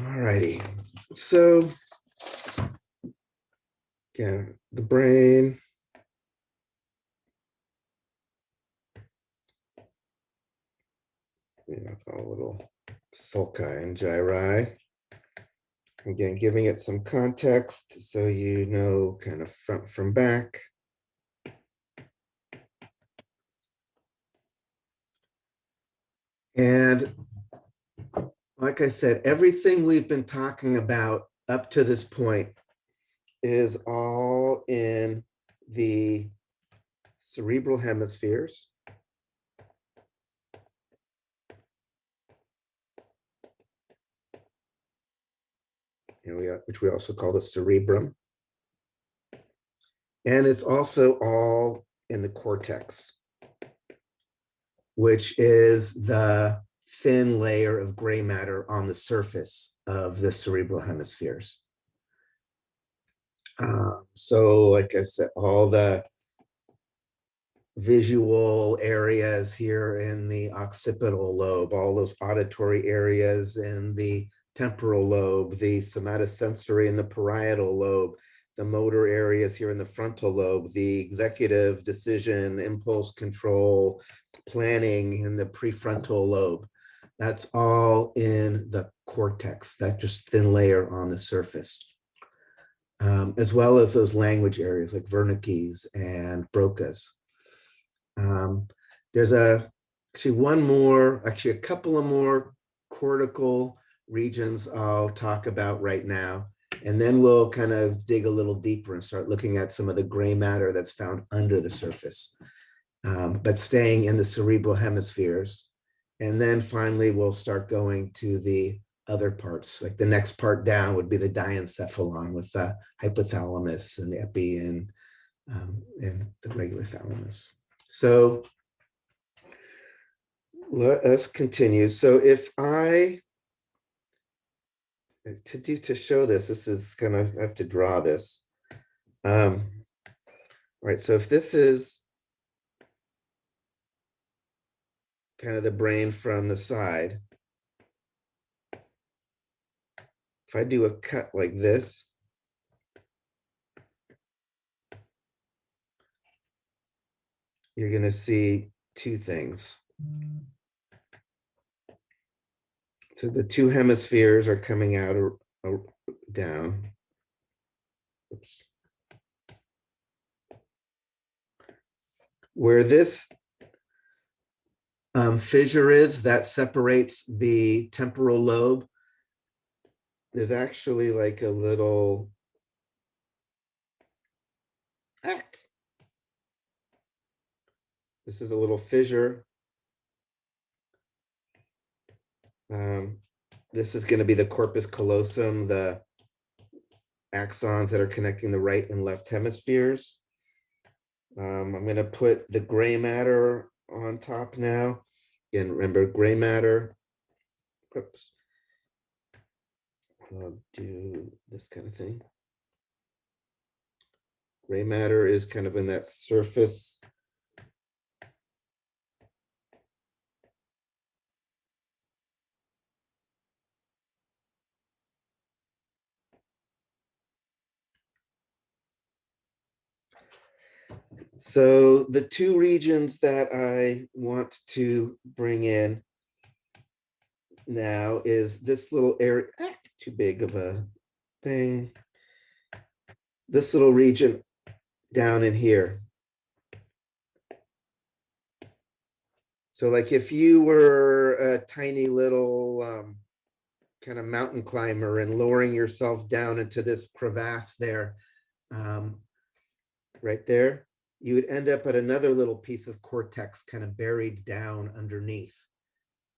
All righty. So, yeah, the brain. A little sulci and gyri. Again, giving it some context so you know kind of front from back. And like I said, everything we've been talking about up to this point is all in the cerebral hemispheres. Which we also call the cerebrum. And it's also all in the cortex, which is the thin layer of gray matter on the surface of the cerebral hemispheres. So like I said, all the visual areas here in the occipital lobe, all those auditory areas in the temporal lobe, the somatosensory in the parietal lobe, the motor areas here in the frontal lobe, the executive decision, impulse control, planning in the prefrontal lobe. That's all in the cortex, that just thin layer on the surface. As well as those language areas like Wernicke's and Broca's. There's actually a couple of more cortical regions I'll talk about right now. And then we'll kind of dig a little deeper and start looking at some of the gray matter that's found under the surface, but staying in the cerebral hemispheres. And then finally, we'll start going to the other parts. Like the next part down would be the diencephalon with the hypothalamus and the epi and the regular thalamus. So let us continue. So if to show this is kind of, I have to draw this. Right, so if this is kind of the brain from the side, if I do a cut like this, you're going to see two things. So the two hemispheres are coming out or down. Oops. Where this fissure is that separates the temporal lobe, there's actually like a little this is a little fissure. This is going to be the corpus callosum, the axons that are connecting the right and left hemispheres. I'm going to put the gray matter on top now. Again, remember gray matter. Oops. I'll do this kind of thing. Gray matter is kind of in that surface. So the two regions that I want to bring in now is this little area, too big of a thing. This little region down in here. So like if you were a tiny little kind of mountain climber and lowering yourself down into this crevasse there, right there, you would end up at another little piece of cortex kind of buried down underneath.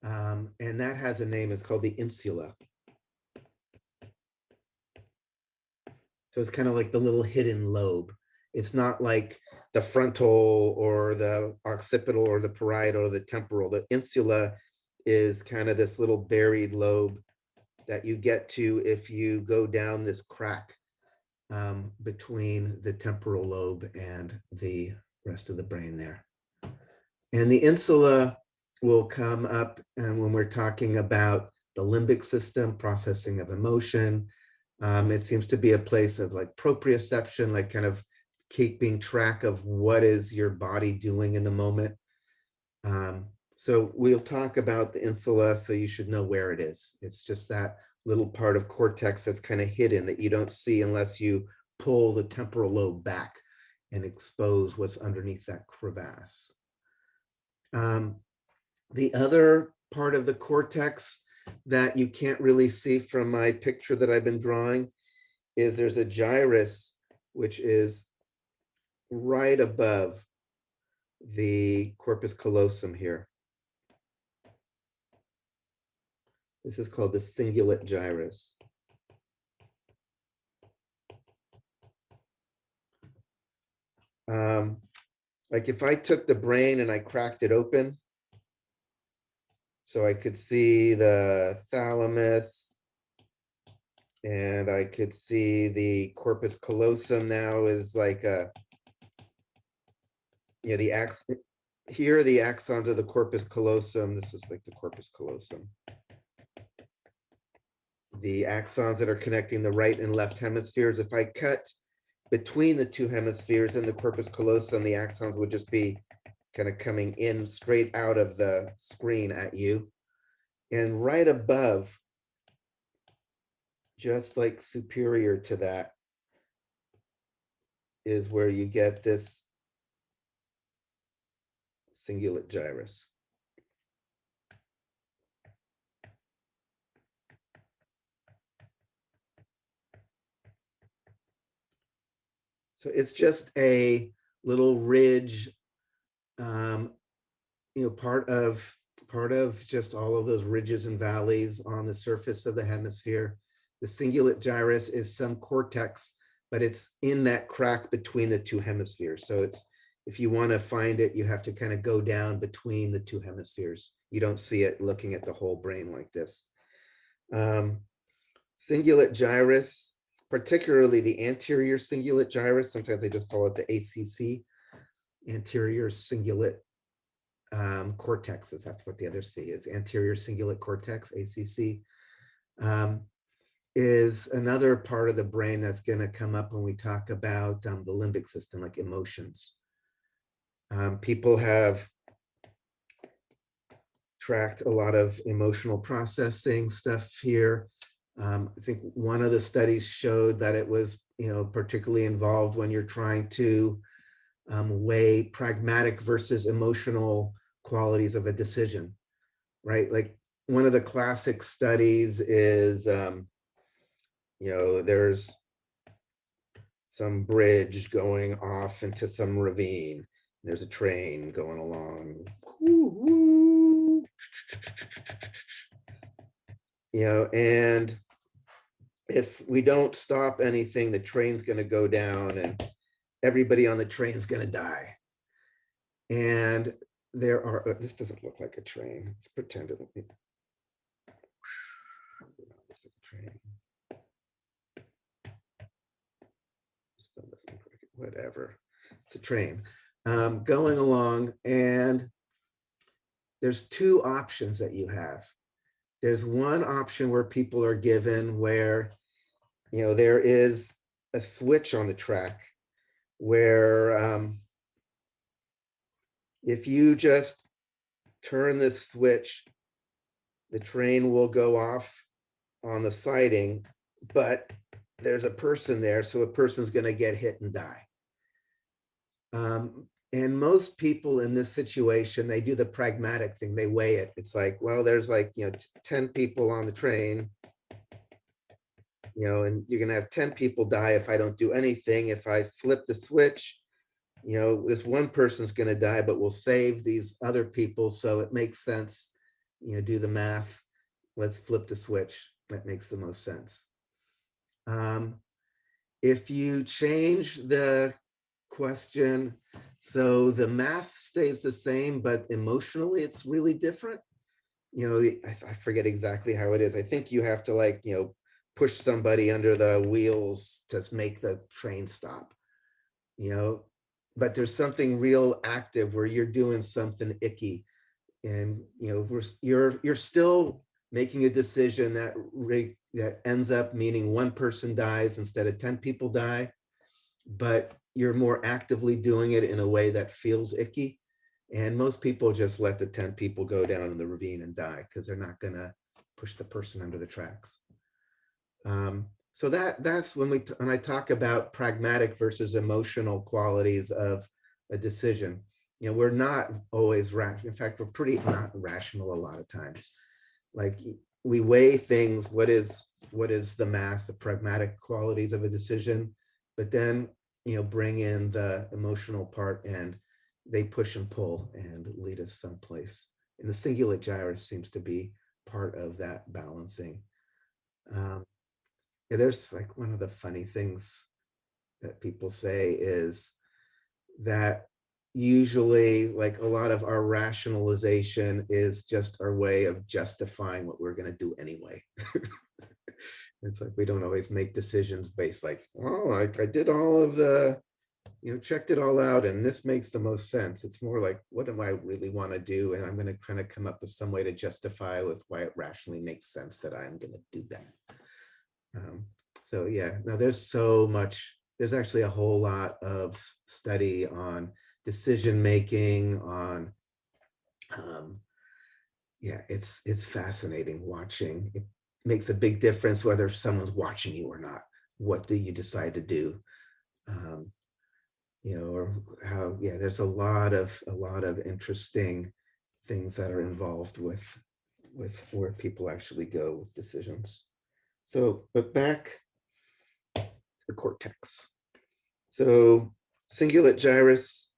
And that has a name, it's called the insula. So it's kind of like the little hidden lobe. It's not like the frontal or the occipital or the parietal or the temporal. The insula is kind of this little buried lobe that you get to if you go down this crack between the temporal lobe and the rest of the brain there. And the insula will come up and when we're talking about the limbic system, processing of emotion. It seems to be a place of like proprioception, like kind of keeping track of what is your body doing in the moment. So we'll talk about the insula, so you should know where it is. It's just that little part of cortex that's kind of hidden that you don't see unless you pull the temporal lobe back and expose what's underneath that crevasse. The other part of the cortex that you can't really see from my picture that I've been drawing is there's a gyrus, which is right above the corpus callosum here. This is called the cingulate gyrus. Like if I took the brain and I cracked it open, so I could see the thalamus and I could see the corpus callosum now is like a, the here are the axons of the corpus callosum. This is like the corpus callosum. The axons that are connecting the right and left hemispheres. If I cut between the two hemispheres in the corpus callosum, the axons would just be kind of coming in straight out of the screen at you. And right above, just like superior to that, is where you get this cingulate gyrus. So it's just a little ridge, part of just all of those ridges and valleys on the surface of the hemisphere. The cingulate gyrus is some cortex, but it's in that crack between the two hemispheres. So it's, if you want to find it, you have to kind of go down between the two hemispheres. You don't see it looking at the whole brain like this. Cingulate gyrus, particularly the anterior cingulate gyrus, sometimes they just call it the ACC, anterior cingulate cortexes. That's what the other C is, anterior cingulate cortex, ACC, is another part of the brain that's going to come up when we talk about the limbic system, like emotions. People have tracked a lot of emotional processing stuff here. I think one of the studies showed that it was, particularly involved when you're trying to weigh pragmatic versus emotional qualities of a decision, right? Like one of the classic studies is, there's some bridge going off into some ravine. There's a train going along. And if we don't stop anything, the train's going to go down and everybody on the train's going to die. And there are, this doesn't look like a train. Let's pretend it looks like a train. Still doesn't look like it. Whatever. It's a train going along, and there's two options that you have. There's one option where people are given where, there is a switch on the track where if you just turn this switch, the train will go off on the siding, but there's a person there, so a person's going to get hit and die. And most people in this situation, they do the pragmatic thing. They weigh it. It's like, well, there's like, 10 people on the train, and you're going to have 10 people die if I don't do anything. If I flip the switch, this one person's going to die, but we'll save these other people. So it makes sense, do the math. Let's flip the switch. That makes the most sense. If you change the question, so the math stays the same, but emotionally it's really different. I forget exactly how it is. I think you have to push somebody under the wheels to make the train stop, but there's something real active where you're doing something icky, and you're still making a decision that ends up meaning one person dies instead of 10 people die, but you're more actively doing it in a way that feels icky. And most people just let the 10 people go down in the ravine and die because they're not going to push the person under the tracks. So that's when I talk about pragmatic versus emotional qualities of a decision. You know, we're not always rational. In fact, we're pretty not rational a lot of times. Like we weigh things, what is the math, the pragmatic qualities of a decision, but then, you know, bring in the emotional part and they push and pull and lead us someplace. And the cingulate gyrus seems to be part of that balancing. Yeah, there's like one of the funny things that people say is that usually like a lot of our rationalization is just our way of justifying what we're going to do anyway. It's like we don't always make decisions based like, oh, I did all of the, you know, checked it all out and this makes the most sense. It's more like, what do I really want to do? And I'm going to kind of come up with some way to justify with why it rationally makes sense that I'm going to do that. So yeah, now there's actually a whole lot of study on decision making, on yeah, it's fascinating watching. It makes a big difference whether someone's watching you or not. What do you decide to do? You know, or how, yeah, there's a lot of interesting things that are involved with where people actually go with decisions. So, but back to the cortex. So cingulate gyrus,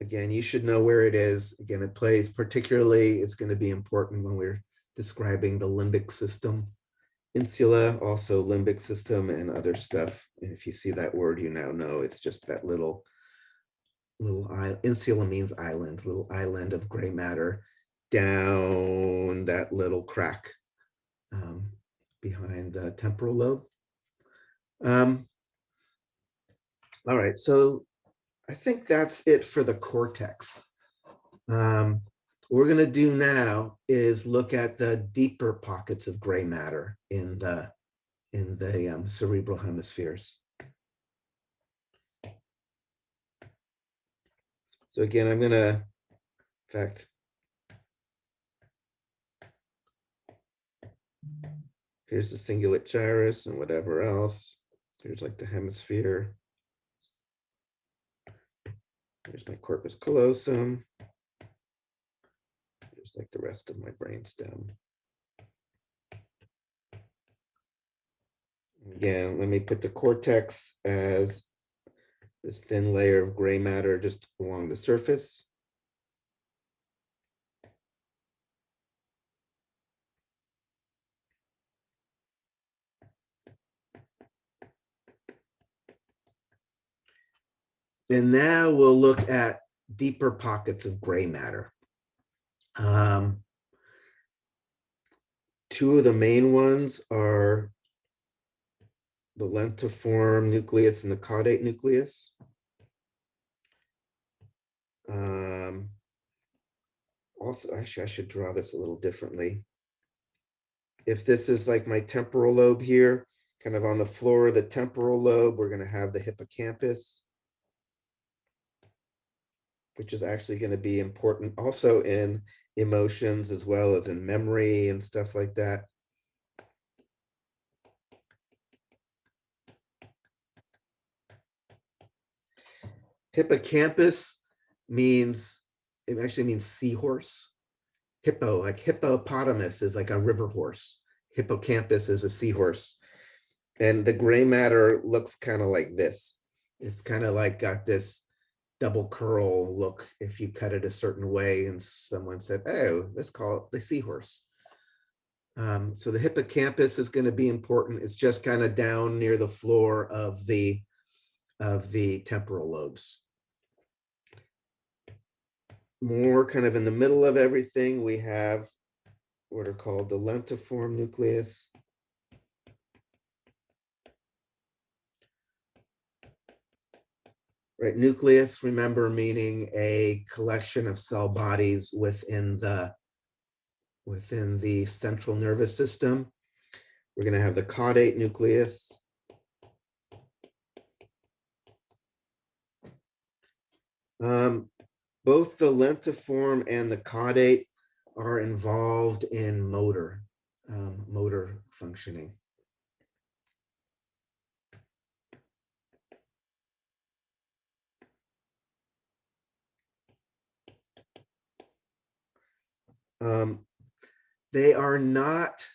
again, you should know where it is. Again, it plays particularly, it's going to be important when we're describing the limbic system. Insula, also limbic system and other stuff. And if you see that word, you now know it's just that little island. Insula means island, little island of gray matter down that little crack behind the temporal lobe. All right, so I think that's it for the cortex. What we're going to do now is look at the deeper pockets of gray matter in the cerebral hemispheres. So again, I'm going to, in fact, here's the cingulate gyrus and whatever else. Here's like the hemisphere. Here's my corpus callosum. Here's like the rest of my brainstem. Again, let me put the cortex as this thin layer of gray matter just along the surface. And now we'll look at deeper pockets of gray matter. Two of the main ones are the lentiform nucleus and the caudate nucleus. Also, actually, I should draw this a little differently. If this is like my temporal lobe here, kind of on the floor of the temporal lobe, we're going to have the hippocampus, which is actually going to be important also in emotions as well as in memory and stuff like that. Hippocampus means, it actually means seahorse. Hippo, like hippopotamus is like a river horse. Hippocampus is a seahorse. And the gray matter looks kind of like this. It's kind of like got this double curl look if you cut it a certain way. And someone said, oh, let's call it the seahorse. So the hippocampus is going to be important. It's just kind of down near the floor of the temporal lobes. More kind of in the middle of everything, we have what are called the lentiform nucleus. Right, nucleus, remember, meaning a collection of cell bodies within the within the central nervous system. We're going to have the caudate nucleus. Both the lentiform and the caudate are involved in motor functioning. They are not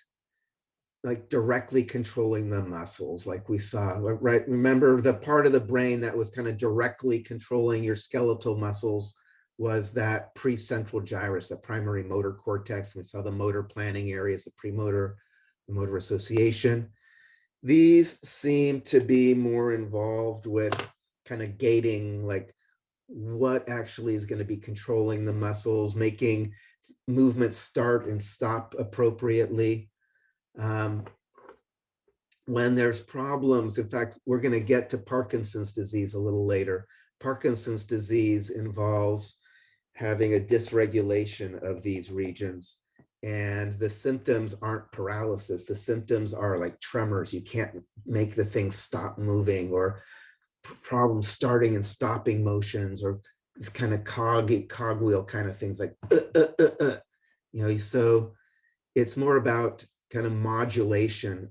like directly controlling the muscles like we saw, right? Remember the part of the brain that was kind of directly controlling your skeletal muscles was that precentral gyrus, the primary motor cortex. We saw the motor planning areas, the premotor, the motor association. These seem to be more involved with kind of gating, like what actually is going to be controlling the muscles, making movements start and stop appropriately. When there's problems, in fact, we're going to get to Parkinson's disease a little later. Parkinson's disease involves having a dysregulation of these regions. And the symptoms aren't paralysis. The symptoms are like tremors. You can't make the thing stop moving, or problems starting and stopping motions, or this kind of cogwheel kind of things like, so it's more about kind of modulation,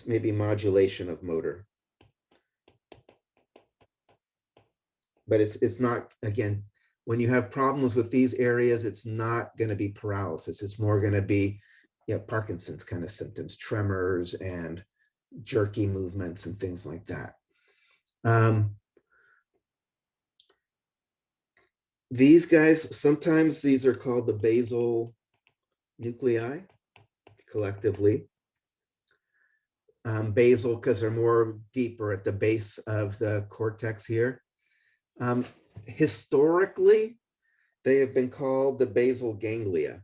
maybe modulation of motor. But it's not, again, when you have problems with these areas, it's not going to be paralysis. It's more going to be, Parkinson's kind of symptoms, tremors and jerky movements and things like that. These guys, sometimes these are called the basal nuclei collectively. Basal because they're more deeper at the base of the cortex here. Historically, they have been called the basal ganglia.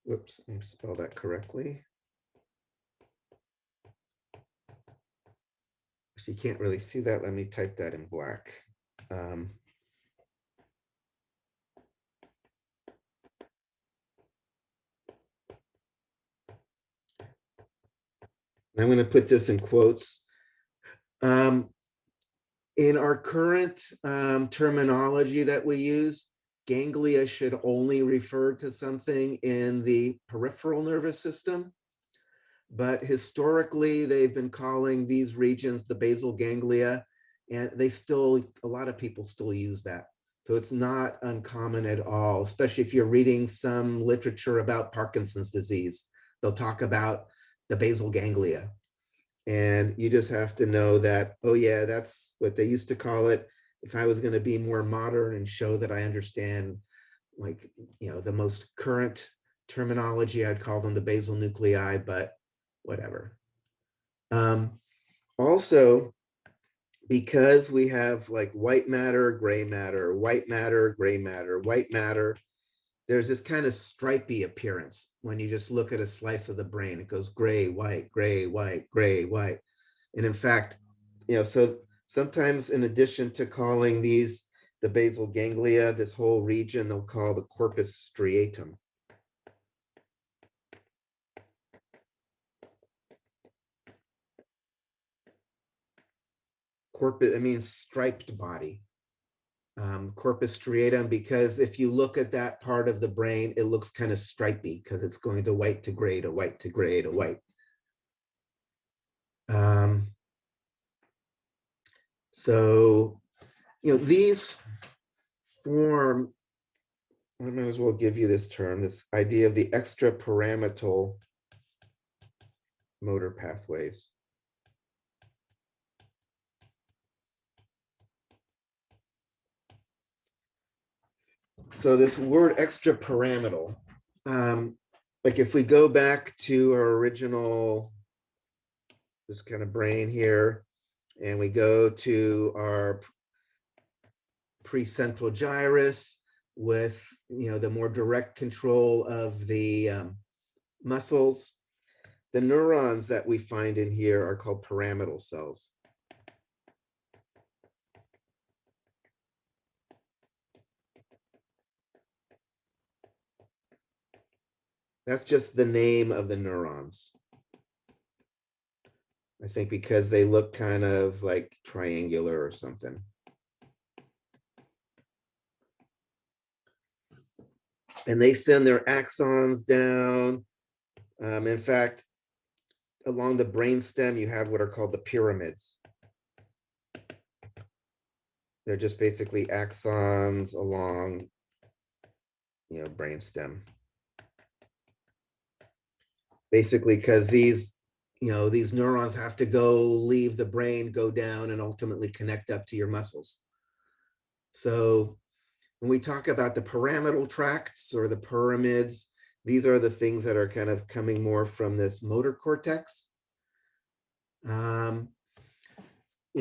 Whoops, let me spell that correctly. You can't really see that. Let me type that in black. I'm going to put this in quotes. In our current terminology that we use, ganglia should only refer to something in the peripheral nervous system. But historically, they've been calling these regions the basal ganglia, and a lot of people still use that. So it's not uncommon at all, especially if you're reading some literature about Parkinson's disease. They'll talk about the basal ganglia. And you just have to know that, oh yeah, that's what they used to call it. If I was going to be more modern and show that I understand, like, the most current terminology, I'd call them the basal nuclei, but whatever. Also, because we have like white matter, gray matter, white matter, gray matter, white matter, there's this kind of stripy appearance when you just look at a slice of the brain. It goes gray, white, gray, white, gray, white. And in fact, so sometimes in addition to calling these the basal ganglia, this whole region they'll call the corpus striatum. Corpus, it means striped body. Corpus striatum, because if you look at that part of the brain, it looks kind of stripy because it's going to white to gray to white to gray to white. So, these form, I might as well give you this term, this idea of the extrapyramidal motor pathways. So this word extrapyramidal, like if we go back to our original, this kind of brain here, and we go to our precentral gyrus with, the more direct control of the muscles, the neurons that we find in here are called pyramidal cells. That's just the name of the neurons. I think because they look kind of like triangular or something. And they send their axons down. In fact, along the brainstem, you have what are called the pyramids. They're just basically axons along, brainstem. Basically, because these neurons have to go leave the brain, go down, and ultimately connect up to your muscles. So when we talk about the pyramidal tracts or the pyramids, these are the things that are kind of coming more from this motor cortex.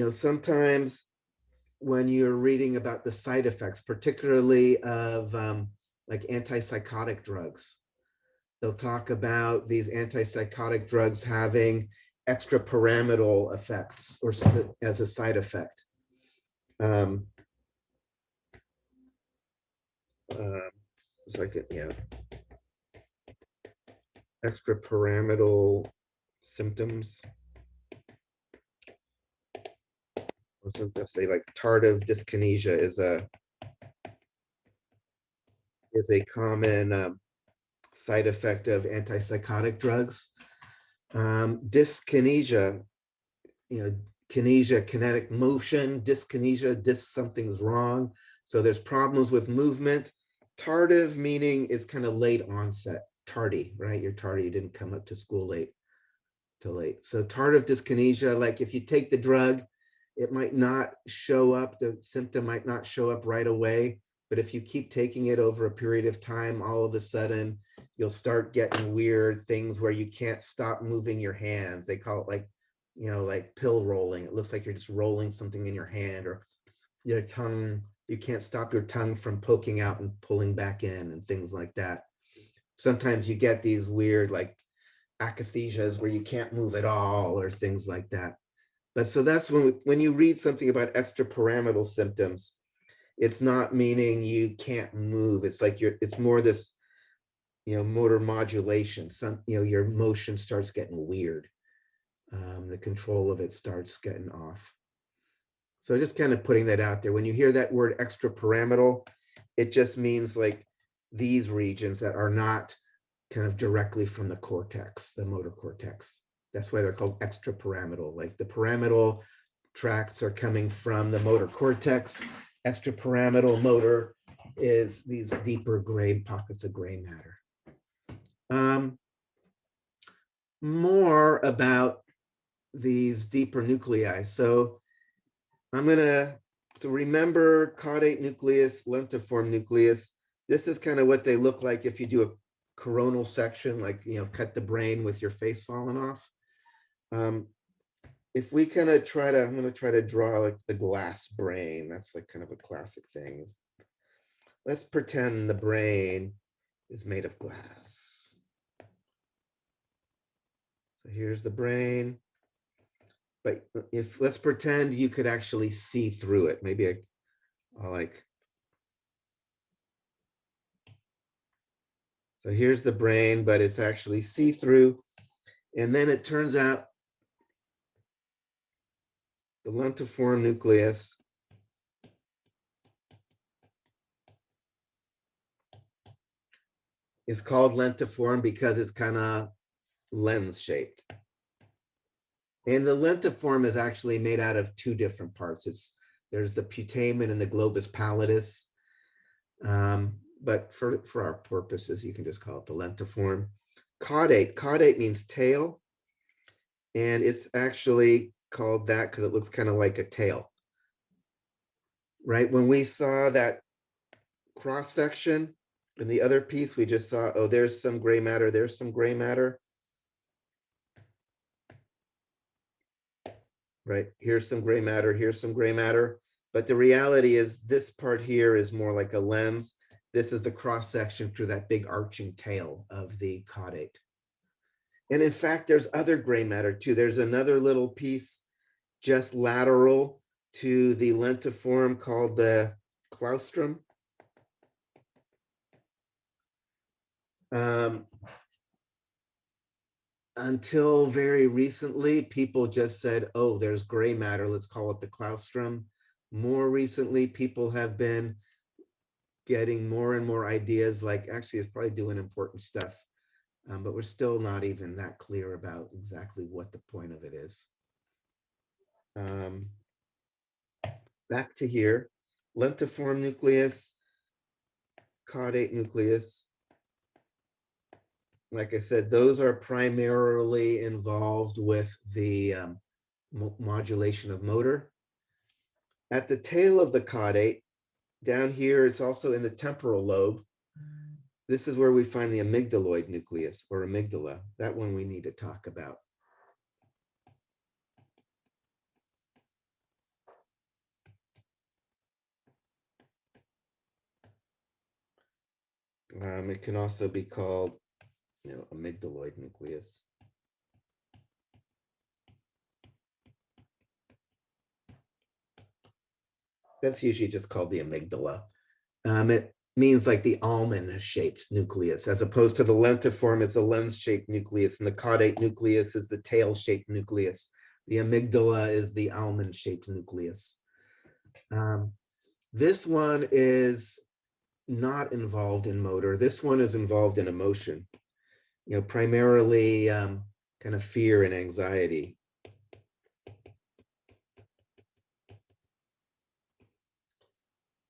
Sometimes when you're reading about the side effects, particularly of like antipsychotic drugs, they'll talk about these antipsychotic drugs having extrapyramidal effects or as a side effect. It's like, extrapyramidal symptoms. So they'll say like tardive dyskinesia is a common side effect of antipsychotic drugs. Dyskinesia, kinesia, kinetic motion, dyskinesia, something's wrong. So there's problems with movement. Tardive meaning is kind of late onset, tardy, right? You're tardy, you didn't come up to school late. So tardive dyskinesia, like if you take the drug, it might not show up, the symptom might not show up right away, but if you keep taking it over a period of time, all of a sudden you'll start getting weird things where you can't stop moving your hands. They call it like pill rolling. It looks like you're just rolling something in your hand, or your tongue, you can't stop your tongue from poking out and pulling back in and things like that. Sometimes you get these weird like akathisias where you can't move at all or things like that. But so that's when you read something about extrapyramidal symptoms, it's not meaning you can't move. It's like it's more this, motor modulation. Your motion starts getting weird. The control of it starts getting off. So just kind of putting that out there. When you hear that word extrapyramidal, it just means like these regions that are not kind of directly from the cortex, the motor cortex. That's why they're called extrapyramidal. Like the pyramidal tracts are coming from the motor cortex. Extrapyramidal motor is these deeper gray pockets of gray matter. More about these deeper nuclei. So I'm gonna remember caudate nucleus, lentiform nucleus. This is kind of what they look like if you do a coronal section, like cut the brain with your face falling off. If we kind of I'm gonna try to draw like the glass brain. That's like kind of a classic thing. Let's pretend the brain is made of glass. So here's the brain. But let's pretend you could actually see through it. Maybe I'll like. So here's the brain, but it's actually see-through. And then it turns out the lentiform nucleus is called lentiform because it's kind of lens shaped. And the lentiform is actually made out of two different parts. There's the putamen and the globus pallidus. But for our purposes, you can just call it the lentiform. Caudate means tail. And it's actually called that because it looks kind of like a tail. Right? When we saw that cross section in the other piece, we just saw, oh, there's some gray matter, there's some gray matter. Right? Here's some gray matter, here's some gray matter. But the reality is this part here is more like a lens. This is the cross section through that big arching tail of the caudate. And in fact, there's other gray matter too. There's another little piece just lateral to the lentiform called the claustrum. until very recently, people just said, oh, there's gray matter, let's call it the claustrum. More recently, people have been getting more and more ideas like actually it's probably doing important stuff, but we're still not even that clear about exactly what the point of it is. Um, Back to here, lentiform nucleus, caudate nucleus. Like I said, those are primarily involved with the modulation of motor. At the tail of the caudate, down here, it's also in the temporal lobe. This is where we find the amygdaloid nucleus or amygdala. That one we need to talk about. It can also be called, amygdaloid nucleus. That's usually just called the amygdala. It means like the almond-shaped nucleus, as opposed to the lentiform is the lens-shaped nucleus, and the caudate nucleus is the tail-shaped nucleus. The amygdala is the almond-shaped nucleus. This one is not involved in motor. This one is involved in emotion, primarily kind of fear and anxiety.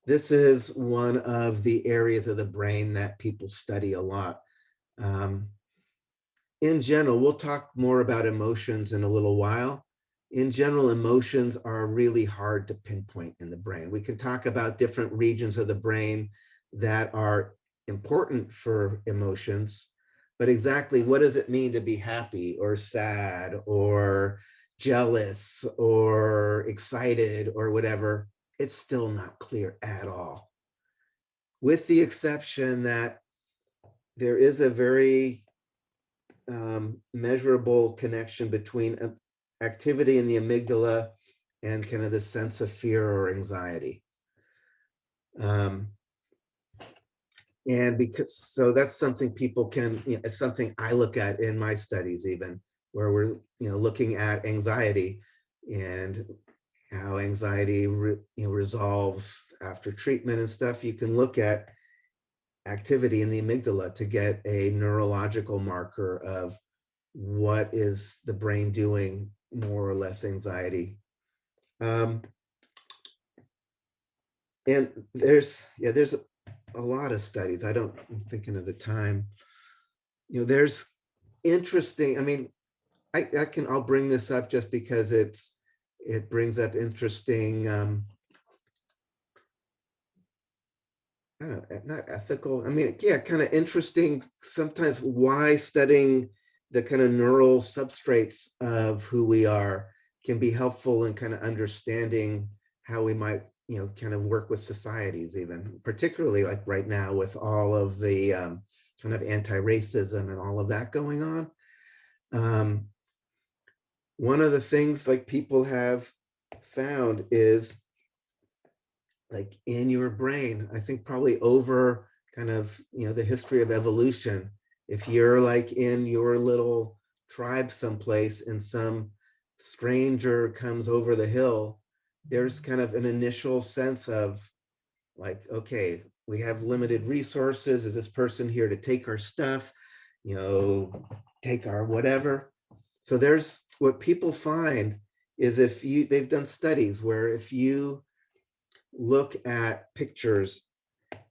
This is one of the areas of the brain that people study a lot. In general, we'll talk more about emotions in a little while. In general, emotions are really hard to pinpoint in the brain. We can talk about different regions of the brain that are important for emotions, but exactly what does it mean to be happy or sad or jealous or excited or whatever? It's still not clear at all, with the exception that there is a very measurable connection between activity in the amygdala and kind of the sense of fear or anxiety. And because, so that's something people can, it's something I look at in my studies even, where we're, looking at anxiety and how anxiety resolves after treatment and stuff. You can look at activity in the amygdala to get a neurological marker of what is the brain doing, more or less anxiety. And there's a lot of studies. I'm thinking of the time. There's interesting, I mean, I'll bring this up just because it brings up interesting, I don't know, not ethical. I mean, yeah, kind of interesting sometimes why studying the kind of neural substrates of who we are can be helpful in kind of understanding how we might, kind of work with societies, even particularly like right now with all of the kind of anti-racism and all of that going on. One of the things like people have found is like in your brain, I think probably over kind of, the history of evolution, if you're like in your little tribe someplace and some stranger comes over the hill, there's kind of an initial sense of like, okay, we have limited resources. Is this person here to take our stuff, take our whatever? So there's what people find is they've done studies where if you look at pictures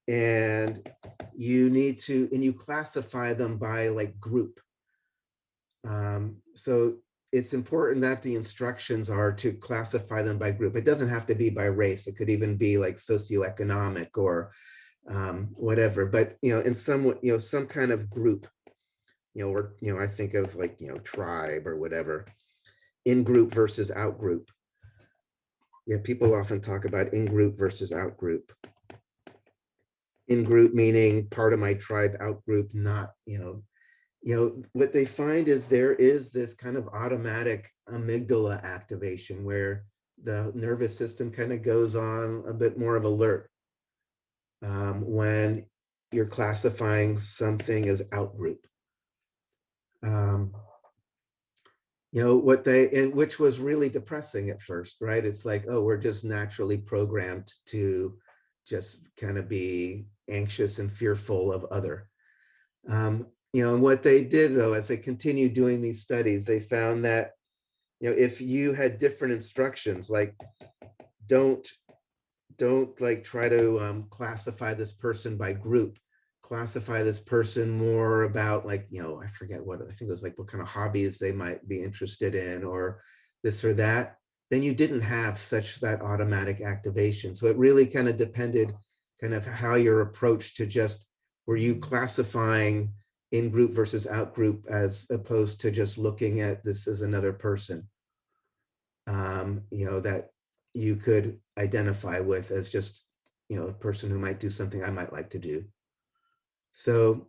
and you classify them by like group. So it's important that the instructions are to classify them by group. It doesn't have to be by race. It could even be like socioeconomic or whatever, but in some kind of group, or I think of like tribe or whatever, in group versus out group. Yeah, people often talk about in group versus out group. In group meaning part of my tribe, out group not, what they find is there is this kind of automatic amygdala activation where the nervous system kind of goes on a bit more of alert when you're classifying something as out group. what they, and which was really depressing at first, right? It's like, oh, we're just naturally programmed to just kind of be anxious and fearful of other. And what they did though, as they continued doing these studies, they found that, if you had different instructions, like don't don't like try to classify this person by group, classify this person more about, like, I forget what, I think it was like what kind of hobbies they might be interested in, or this or that, then you didn't have such that automatic activation. So it really kind of depended kind of how your approach to just, were you classifying in group versus out group, as opposed to just looking at this as another person, that you could identify with as just, a person who might do something I might like to do. So,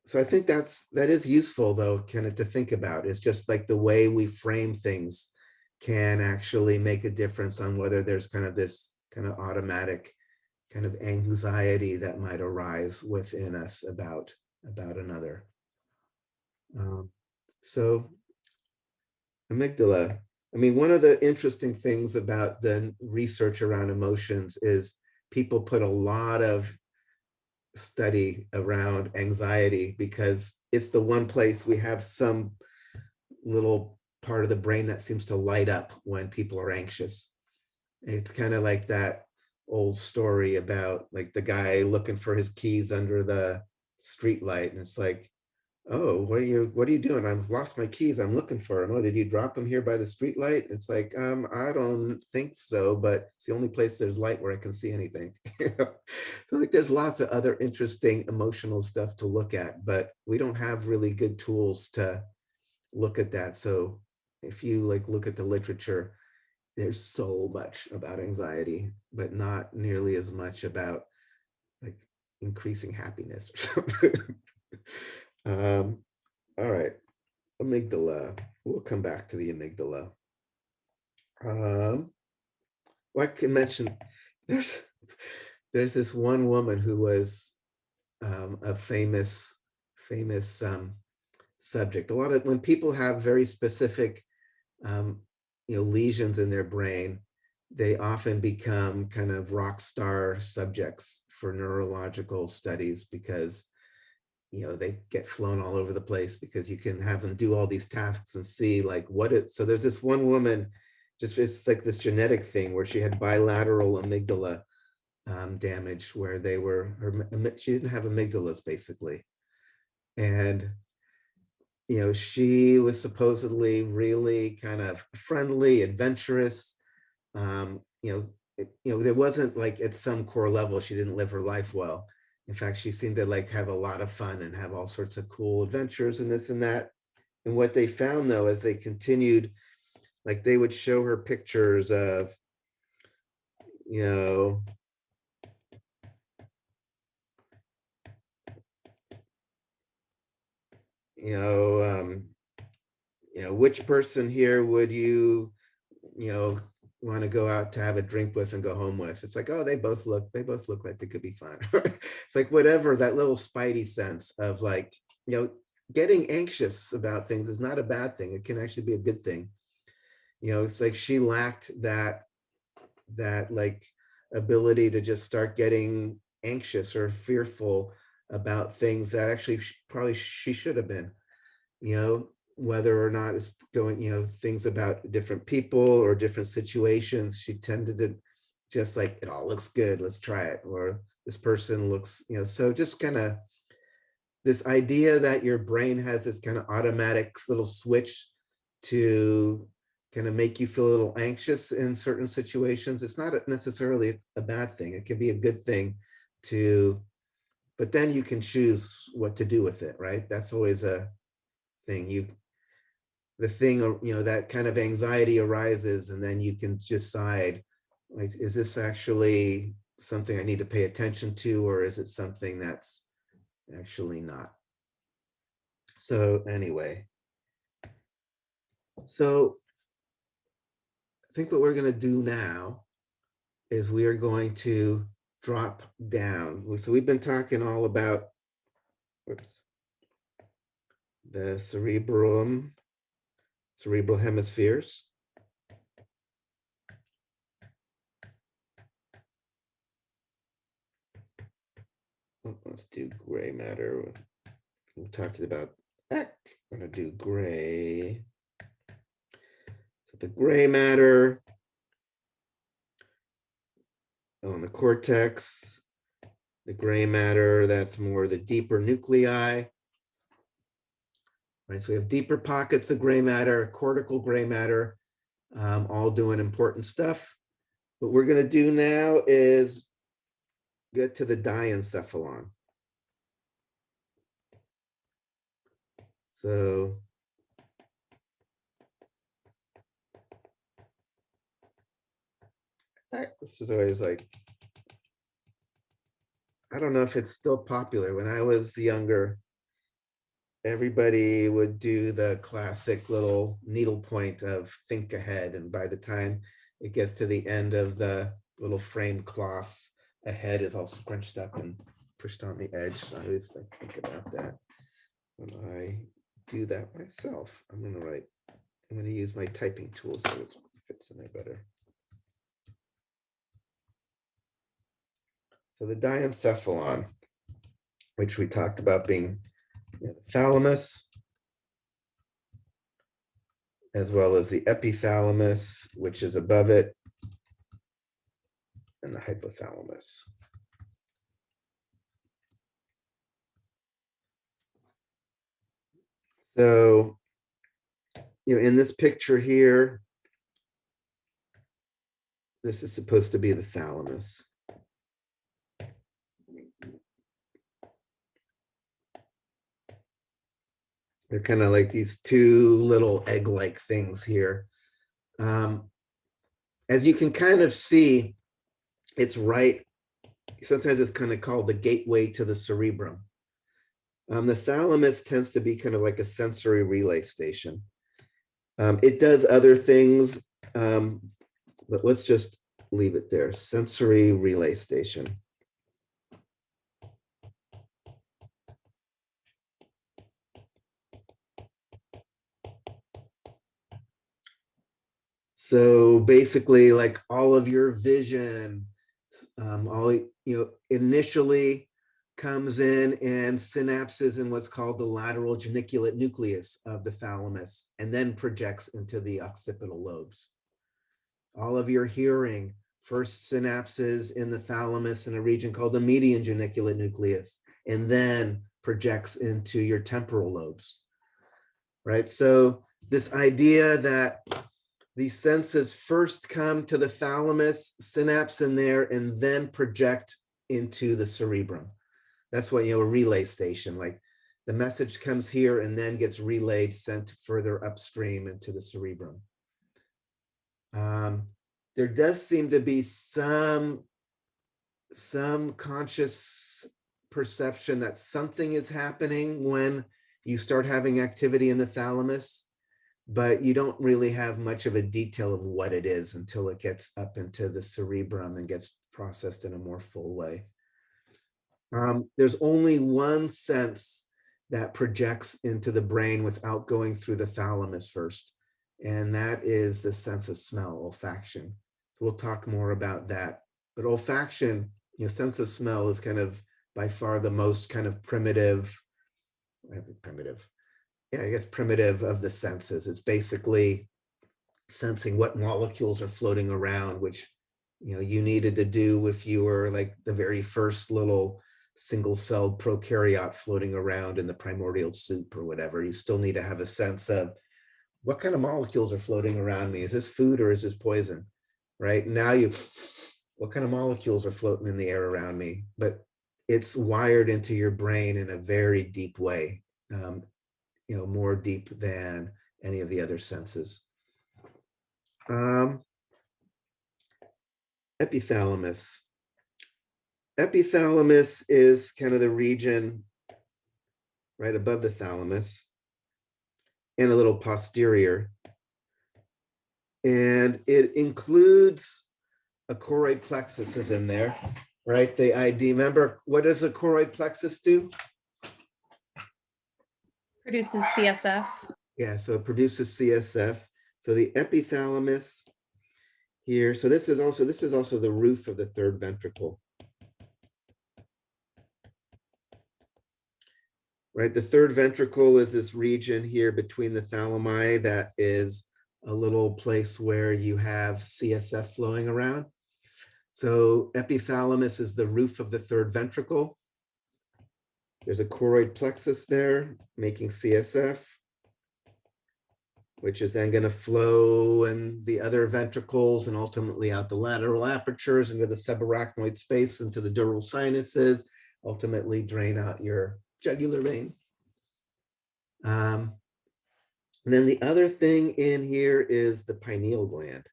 so I think that is useful though, kind of to think about. It's just like the way we frame things can actually make a difference on whether there's kind of this kind of automatic kind of anxiety that might arise within us about another. Um, so amygdala. I mean, one of the interesting things about the research around emotions is people put a lot of study around anxiety because it's the one place we have some little part of the brain that seems to light up when people are anxious. It's kind of like that old story about like the guy looking for his keys under the street light, and it's like, oh, what are you doing? I've lost my keys. I'm looking for them. Oh, did you drop them here by the street light? It's like, I don't think so, but it's the only place there's light where I can see anything. So like there's lots of other interesting emotional stuff to look at, but we don't have really good tools to look at that. So if you like look at the literature, there's so much about anxiety, but not nearly as much about like increasing happiness or something. um, all right, amygdala. We'll come back to the amygdala. Well, I can mention there's there's this one woman who was a famous subject. A lot of when people have very specific um, lesions in their brain, they often become kind of rock star subjects for neurological studies because they get flown all over the place because you can have them do all these tasks and see like what it. So there's this one woman, just it's like this genetic thing where she had bilateral amygdala damage, where she didn't have amygdalas basically, and she was supposedly really kind of friendly, adventurous. There wasn't like at some core level, she didn't live her life well. In fact, she seemed to like have a lot of fun and have all sorts of cool adventures and this and that. And what they found though, as they continued, like they would show her pictures of, you know, you know, um, which person here would you know, want to go out to have a drink with and go home with? It's like, oh, they both look like they could be fun. It's like whatever, that little spidey sense of like, getting anxious about things is not a bad thing. It can actually be a good thing. It's like she lacked that like ability to just start getting anxious or fearful about things that actually probably she should have been, whether or not it's going, things about different people or different situations. She tended to just like, it all looks good, let's try it. Or this person looks, so just kind of this idea that your brain has this kind of automatic little switch to kind of make you feel a little anxious in certain situations. It's not necessarily a bad thing. It can be a good thing to, but then you can choose what to do with it, right? That's always a thing. The thing, that kind of anxiety arises, and then you can decide, like, is this actually something I need to pay attention to, or is it something that's actually not? So anyway, so I think what we're going to do now is we are going to drop down. So we've been talking all about, whoops, the cerebrum, cerebral hemispheres. Let's do gray matter. We're talking about that. I'm going to do gray. So the gray matter on the cortex, the gray matter, that's more the deeper nuclei. Right, so we have deeper pockets of gray matter, cortical gray matter, all doing important stuff. What we're going to do now is get to the diencephalon. So this is always like, I don't know if it's still popular. When I was younger, everybody would do the classic little needlepoint of think ahead. And by the time it gets to the end of the little framed cloth, a head is all scrunched up and pushed on the edge. So I always think about that when I do that myself. I'm going to use my typing tool so it fits in there better. So the diencephalon, which we talked about being the thalamus, as well as the epithalamus, which is above it, and the hypothalamus. So, in this picture here, this is supposed to be the thalamus. They're kind of like these two little egg-like things here. As you can kind of see, it's right. Sometimes it's kind of called the gateway to the cerebrum. The thalamus tends to be kind of like a sensory relay station. It does other things, but let's just leave it there. Sensory relay station. So basically, like all of your vision, initially comes in and synapses in what's called the lateral geniculate nucleus of the thalamus, and then projects into the occipital lobes. All of your hearing first synapses in the thalamus in a region called the median geniculate nucleus, and then projects into your temporal lobes, right? So this idea that these senses first come to the thalamus, synapse in there, and then project into the cerebrum. That's what, a relay station, like the message comes here and then gets relayed, sent further upstream into the cerebrum. There does seem to be some conscious perception that something is happening when you start having activity in the thalamus, but you don't really have much of a detail of what it is until it gets up into the cerebrum and gets processed in a more full way. There's only one sense that projects into the brain without going through the thalamus first, and that is the sense of smell, olfaction. So we'll talk more about that. But olfaction, sense of smell is kind of by far the most kind of primitive of the senses. It's basically sensing what molecules are floating around, which you needed to do if you were like the very first little single-celled prokaryote floating around in the primordial soup or whatever. You still need to have a sense of what kind of molecules are floating around me. Is this food or is this poison? Right now, what kind of molecules are floating in the air around me? But it's wired into your brain in a very deep way, more deep than any of the other senses. Epithalamus. Epithalamus is kind of the region right above the thalamus and a little posterior. And it includes a choroid plexus is in there, right? The ID, remember, what does a choroid plexus do? Produces CSF. Yeah, so it produces CSF. So the epithalamus here. So this is also the roof of the third ventricle. Right, the third ventricle is this region here between the thalami that is a little place where you have CSF flowing around. So epithalamus is the roof of the third ventricle. There's a choroid plexus there making CSF, which is then going to flow in the other ventricles and ultimately out the lateral apertures into the subarachnoid space, into the dural sinuses, ultimately drain out your jugular vein. And then the other thing in here is the pineal gland.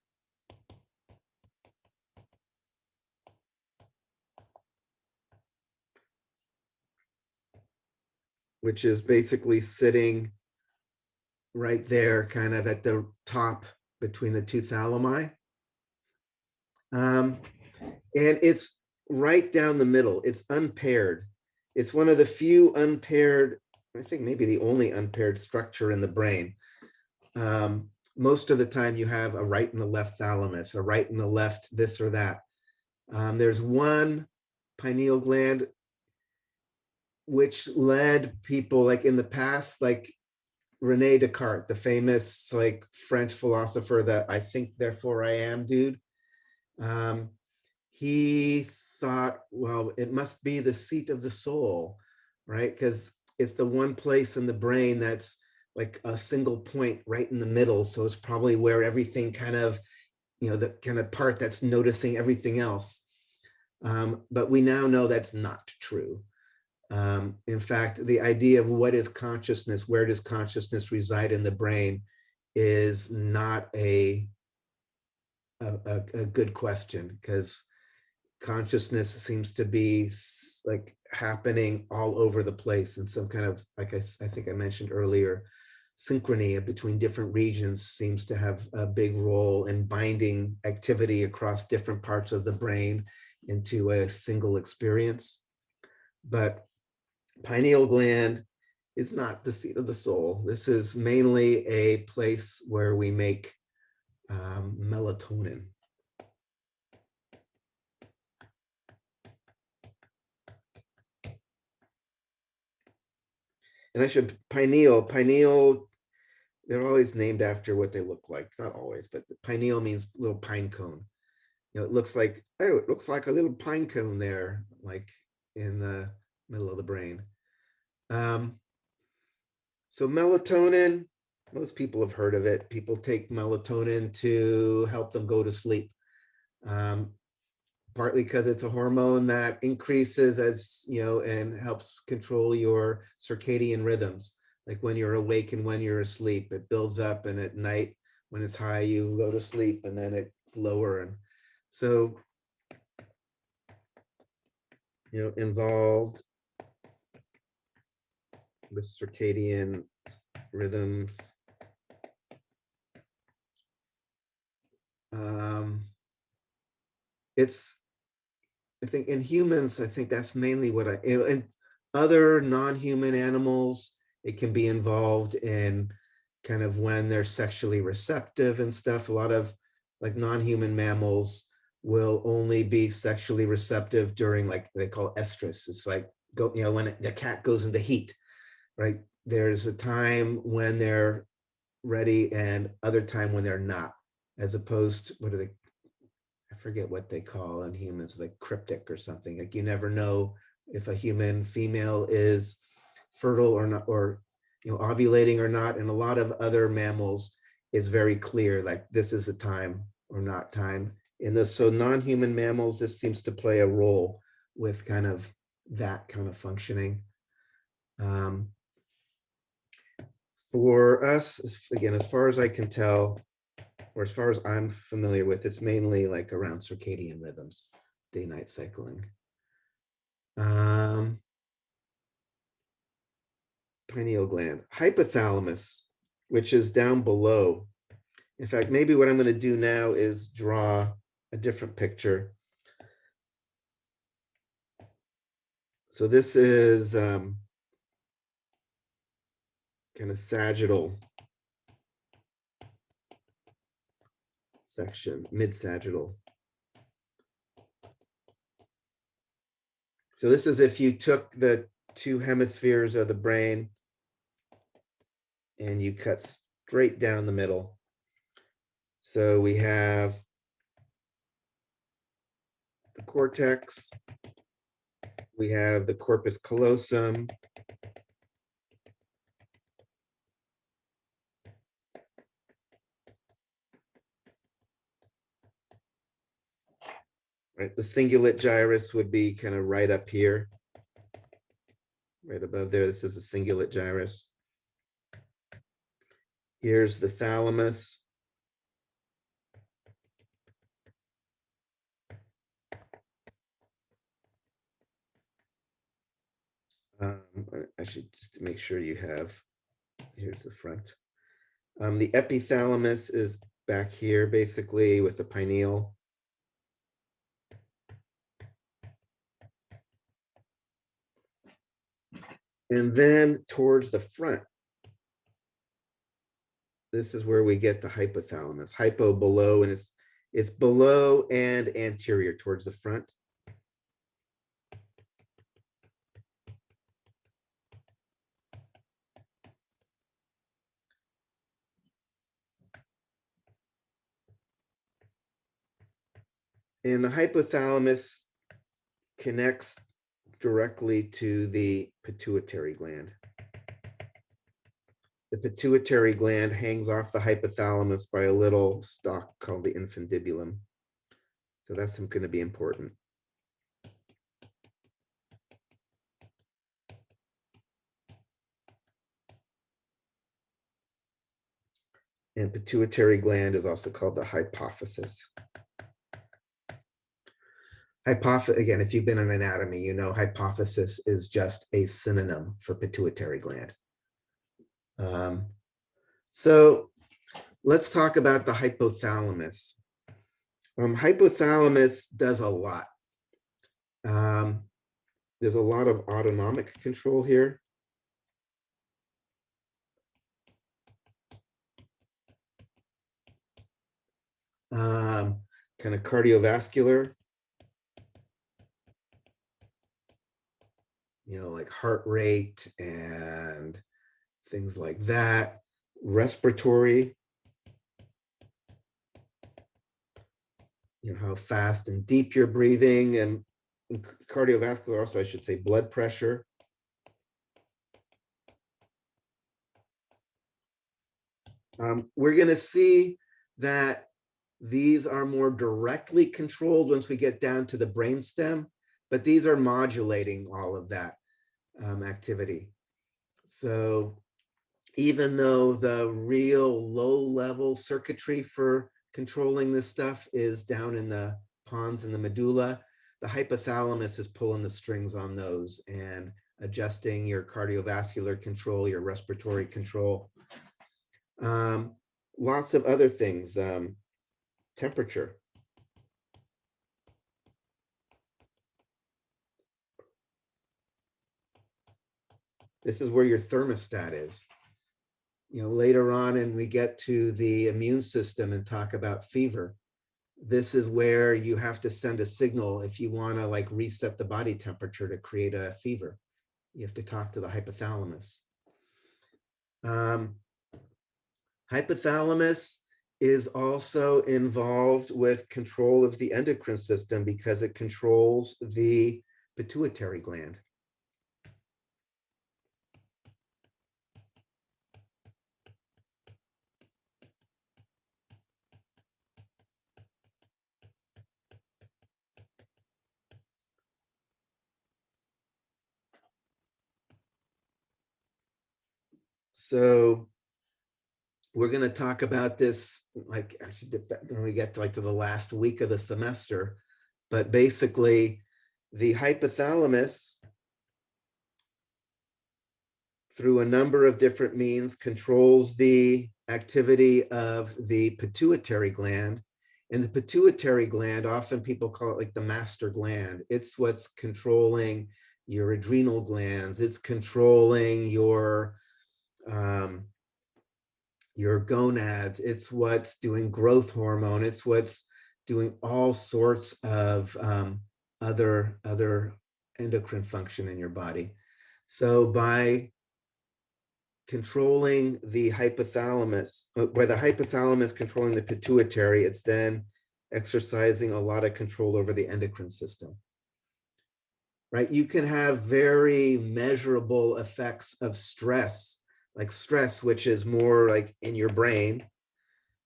Which is basically sitting right there, kind of at the top between the two thalami. And it's right down the middle. It's unpaired. It's one of the few unpaired, I think maybe the only unpaired structure in the brain. Most of the time you have a right and a left thalamus, a right and a left this or that. There's one pineal gland which led people like in the past, like Rene Descartes, the famous like French philosopher that I think therefore I am dude. He thought, well, it must be the seat of the soul, right? Because it's the one place in the brain that's like a single point right in the middle. So it's probably where everything kind of, the kind of part that's noticing everything else. But we now know that's not true. In fact, the idea of what is consciousness, where does consciousness reside in the brain, is not a good question, because consciousness seems to be like happening all over the place in some kind of, like I think I mentioned earlier, synchrony between different regions seems to have a big role in binding activity across different parts of the brain into a single experience. But pineal gland is not the seat of the soul. This is mainly a place where we make melatonin. And I should, pineal, they're always named after what they look like. Not always, but the pineal means little pine cone. It looks like, oh, it looks like a little pine cone there, like in the middle of the brain. So melatonin, most people have heard of it. People take melatonin to help them go to sleep. Partly because it's a hormone that increases and helps control your circadian rhythms. Like when you're awake and when you're asleep, it builds up, and at night when it's high, you go to sleep, and then it's lower. And so, involved with circadian rhythms. It's, I think in humans, I think that's mainly what in other non-human animals, it can be involved in kind of when they're sexually receptive and stuff. A lot of like non-human mammals will only be sexually receptive during, like they call estrus. It's like when the cat goes into heat, right? There's a time when they're ready and other time when they're not, as opposed to, what do they, I forget what they call in humans, like cryptic or something. Like you never know if a human female is fertile or not, or ovulating or not. And a lot of other mammals is very clear, like this is a time or not time. In this, so non-human mammals, this seems to play a role with kind of that kind of functioning. For us, again, as far as I can tell, or as far as I'm familiar with, it's mainly like around circadian rhythms, day-night cycling. Pineal gland, hypothalamus, which is down below. In fact, maybe what I'm going to do now is draw a different picture. So this is kind of sagittal section, mid-sagittal. So this is if you took the two hemispheres of the brain and you cut straight down the middle. So we have the cortex, we have the corpus callosum, right? The cingulate gyrus would be kind of right up here, right above there. This is the cingulate gyrus. Here's the thalamus. I should just make sure you have, here's the front. The epithalamus is back here, basically, with the pineal. And then towards the front, this is where we get the hypothalamus. Hypo below, and it's below and anterior towards the front. And the hypothalamus connects directly to the pituitary gland. The pituitary gland hangs off the hypothalamus by a little stalk called the infundibulum. So that's going to be important. And pituitary gland is also called the hypophysis. Again, if you've been in anatomy, you know hypophysis is just a synonym for pituitary gland. So let's talk about the hypothalamus. Hypothalamus does a lot. There's a lot of autonomic control here. Kind of cardiovascular, like heart rate and things like that. Respiratory, how fast and deep you're breathing, and cardiovascular also, I should say, blood pressure. We're going to see that these are more directly controlled once we get down to the brainstem, but these are modulating all of that activity. So even though the real low-level circuitry for controlling this stuff is down in the pons and the medulla, the hypothalamus is pulling the strings on those and adjusting your cardiovascular control, your respiratory control. Lots of other things, temperature. This is where your thermostat is. Later on, and we get to the immune system and talk about fever. This is where you have to send a signal if you want to like reset the body temperature to create a fever. You have to talk to the hypothalamus. Hypothalamus is also involved with control of the endocrine system because it controls the pituitary gland. So we're going to talk about this like actually when we get to like to the last week of the semester, but basically the hypothalamus through a number of different means controls the activity of the pituitary gland. And the pituitary gland, often people call it like the master gland. It's what's controlling your adrenal glands. It's controlling your your gonads. It's what's doing growth hormone. It's what's doing all sorts of other endocrine function in your body. So by controlling the hypothalamus, by the hypothalamus controlling the pituitary, it's then exercising a lot of control over the endocrine system. Right? You can have very measurable effects of stress, like stress, which is more like in your brain,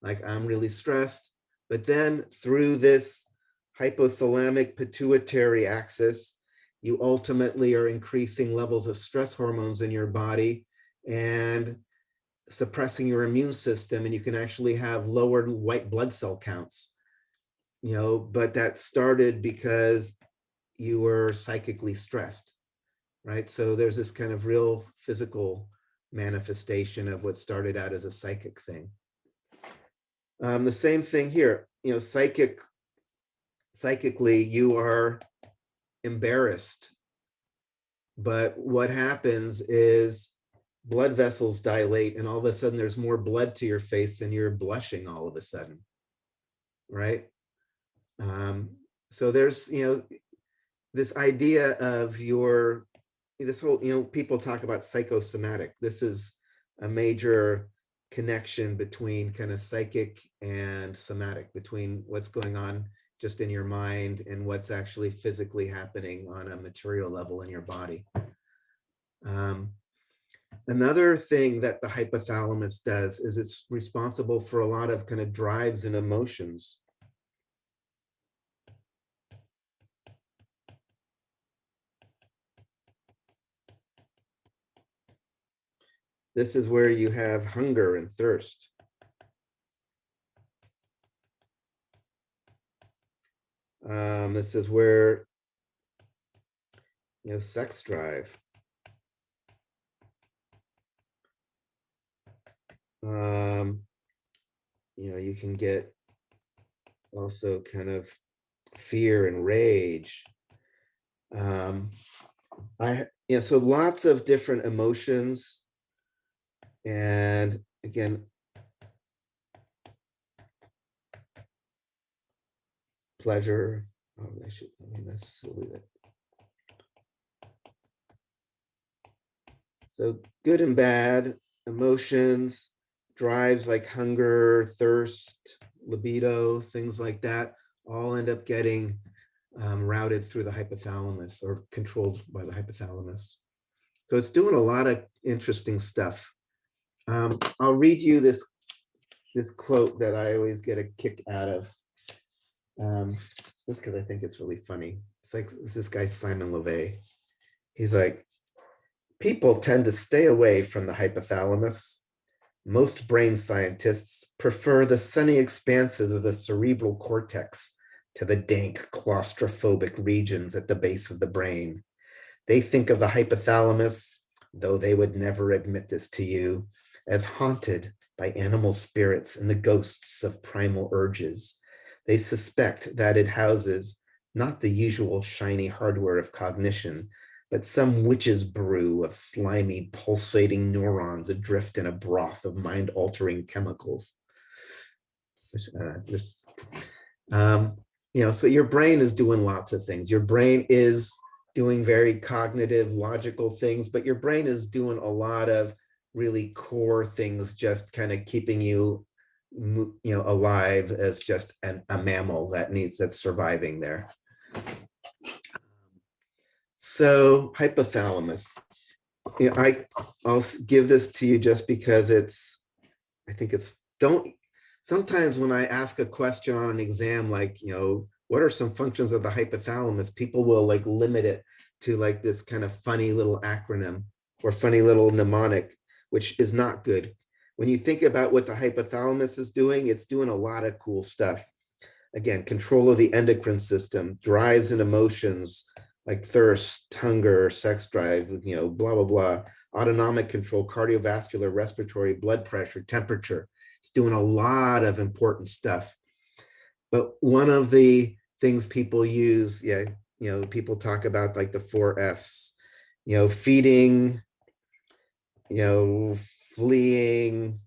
like I'm really stressed. But then through this hypothalamic pituitary axis, you ultimately are increasing levels of stress hormones in your body and suppressing your immune system, and you can actually have lowered white blood cell counts, but that started because you were psychically stressed, right? So there's this kind of real physical manifestation of what started out as a psychic thing. The same thing here, psychically, you are embarrassed. But what happens is blood vessels dilate, and all of a sudden there's more blood to your face and you're blushing all of a sudden, right? So there's, this idea of this whole, people talk about psychosomatic. This is a major connection between kind of psychic and somatic, between what's going on just in your mind and what's actually physically happening on a material level in your body. Another thing that the hypothalamus does is it's responsible for a lot of kind of drives and emotions. This is where you have hunger and thirst. This is where, sex drive. You can get also kind of fear and rage. So lots of different emotions. And again, pleasure. That's silly. So good and bad emotions, drives like hunger, thirst, libido, things like that, all end up getting routed through the hypothalamus or controlled by the hypothalamus. So it's doing a lot of interesting stuff. I'll read you this quote that I always get a kick out of, just because I think it's really funny. It's this guy, Simon LeVay. He's like, people tend to stay away from the hypothalamus. Most brain scientists prefer the sunny expanses of the cerebral cortex to the dank, claustrophobic regions at the base of the brain. They think of the hypothalamus, though they would never admit this to you, as haunted by animal spirits and the ghosts of primal urges. They suspect that it houses not the usual shiny hardware of cognition, but some witch's brew of slimy, pulsating neurons adrift in a broth of mind-altering chemicals. So your brain is doing lots of things. Your brain is doing very cognitive, logical things, but your brain is doing a lot of really core things, just kind of keeping you, alive as just a mammal that's surviving there. So hypothalamus, I'll give this to you just because sometimes when I ask a question on an exam, like, what are some functions of the hypothalamus, people will like limit it to like this kind of funny little acronym or funny little mnemonic, which is not good. When you think about what the hypothalamus is doing, it's doing a lot of cool stuff. Again, control of the endocrine system, drives and emotions like thirst, hunger, sex drive, blah, blah, blah, autonomic control, cardiovascular, respiratory, blood pressure, temperature. It's doing a lot of important stuff. But one of the things people use, people talk about like the 4 F's, feeding, fleeing,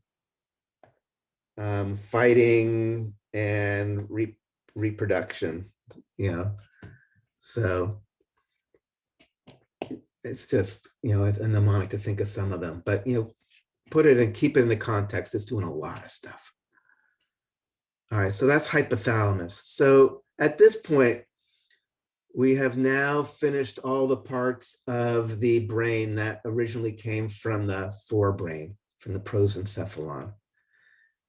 fighting and reproduction, you know. So it's just, you know, it's a mnemonic to think of some of them, but, you know, put it and keep it in the context. It's doing a lot of stuff. All right, so that's hypothalamus. So at this point, we have now finished all the parts of the brain that originally came from the forebrain, from the prosencephalon.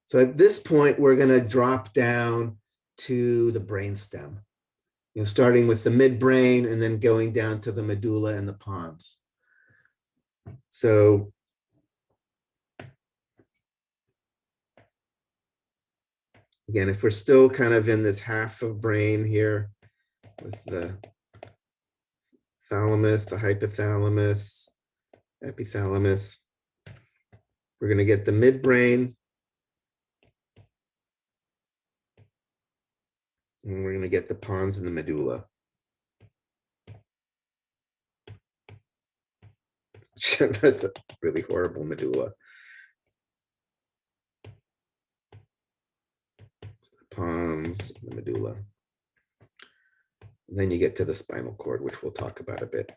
So at this point, we're going to drop down to the brainstem, you know, starting with the midbrain and then going down to the medulla and the pons. So again, if we're still kind of in this half of brain here with the thalamus, the hypothalamus, epithalamus, we're going to get the midbrain, and we're going to get the pons and the medulla. That's a really horrible medulla. Pons, the medulla. And then you get to the spinal cord, which we'll talk about a bit.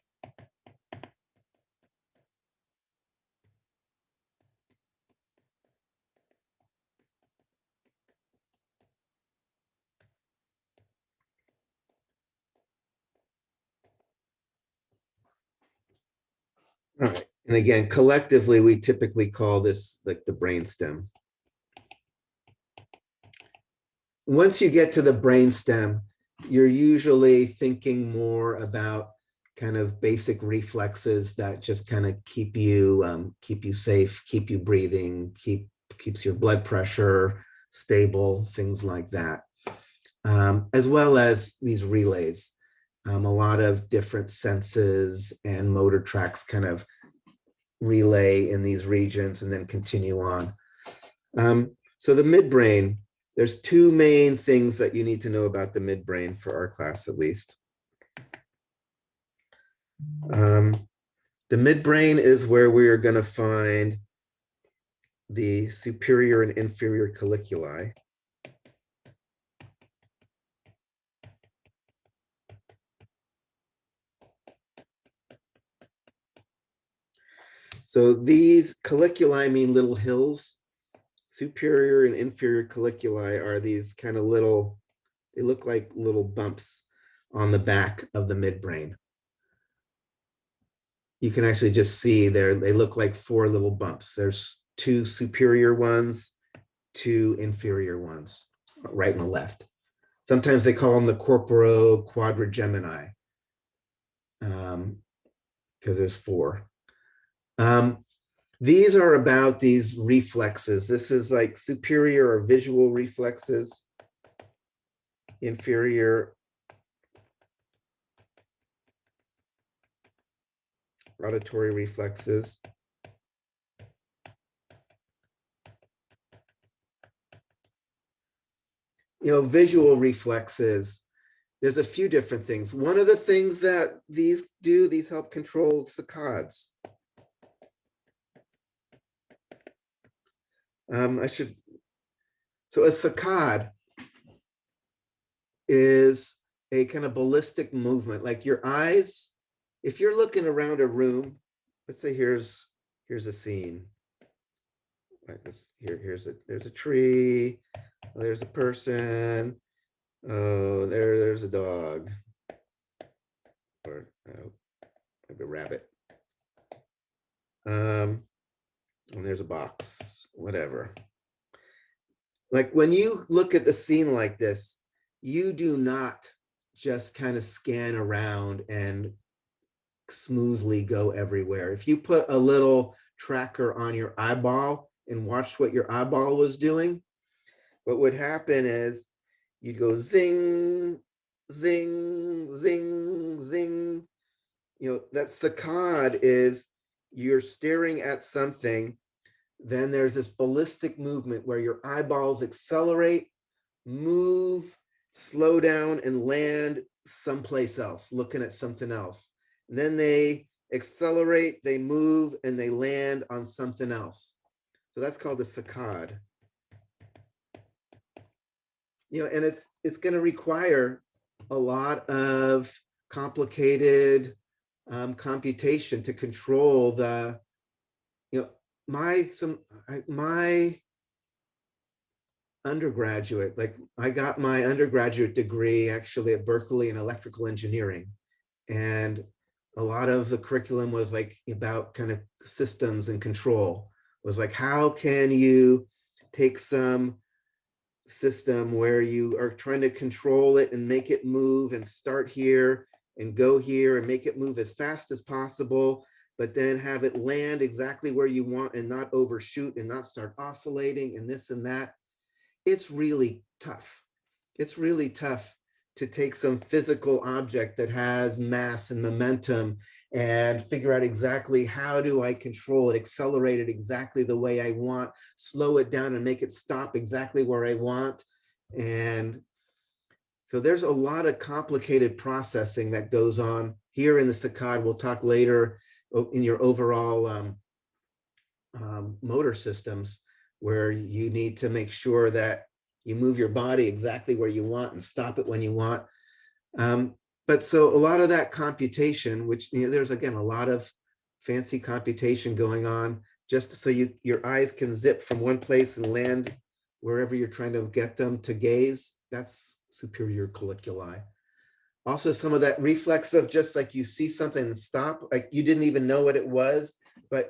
All right. And again, collectively, we typically call this like the brainstem. Once you get to the brainstem, you're usually thinking more about kind of basic reflexes that just kind of keep you safe, keep you breathing, keeps your blood pressure stable, things like that, as well as these relays. A lot of different senses and motor tracks kind of relay in these regions and then continue on. So the midbrain, there's two main things that you need to know about the midbrain for our class, at least. The midbrain is where we are going to find the superior and inferior colliculi. So these colliculi mean little hills. Superior and inferior colliculi are these kind of little, they look like little bumps on the back of the midbrain. You can actually just see there, they look like four little bumps. There's two superior ones, two inferior ones, right and left. Sometimes they call them the corporo quadrigemini, because there's four. These are about these reflexes. This is like superior or visual reflexes, inferior auditory reflexes. You know, visual reflexes, there's a few different things. One of the things that these do, these help control saccades. So a saccade is a kind of ballistic movement, like your eyes, if you're looking around a room, let's say here's a scene. Like this, there's a tree, there's a person, oh, there's a dog, or maybe a rabbit. And there's a box, whatever. Like when you look at the scene like this, you do not just kind of scan around and smoothly go everywhere. If you put a little tracker on your eyeball and watched what your eyeball was doing, what would happen is you'd go zing, zing, zing, zing. You know, that saccade is you're staring at something, then there's this ballistic movement where your eyeballs accelerate, move, slow down, and land someplace else, looking at something else. And then they accelerate, they move, and they land on something else. So that's called a saccade. and it's going to require a lot of complicated computation to control the, my undergraduate, like I got my undergraduate degree actually at Berkeley in electrical engineering. And a lot of the curriculum was like about kind of systems and control. It was like, how can you take some system where you are trying to control it and make it move and start here and go here and make it move as fast as possible, but then have it land exactly where you want and not overshoot and not start oscillating and this and that. It's really tough. It's really tough to take some physical object that has mass and momentum and figure out exactly how do I control it, accelerate it exactly the way I want, slow it down and make it stop exactly where I want. And so there's a lot of complicated processing that goes on here in the saccade. We'll talk later in your overall motor systems, where you need to make sure that you move your body exactly where you want and stop it when you want. But so a lot of that computation, which there's again a lot of fancy computation going on, just so your eyes can zip from one place and land wherever you're trying to get them to gaze. That's superior colliculi. Also, some of that reflex of just like you see something and stop, like you didn't even know what it was, but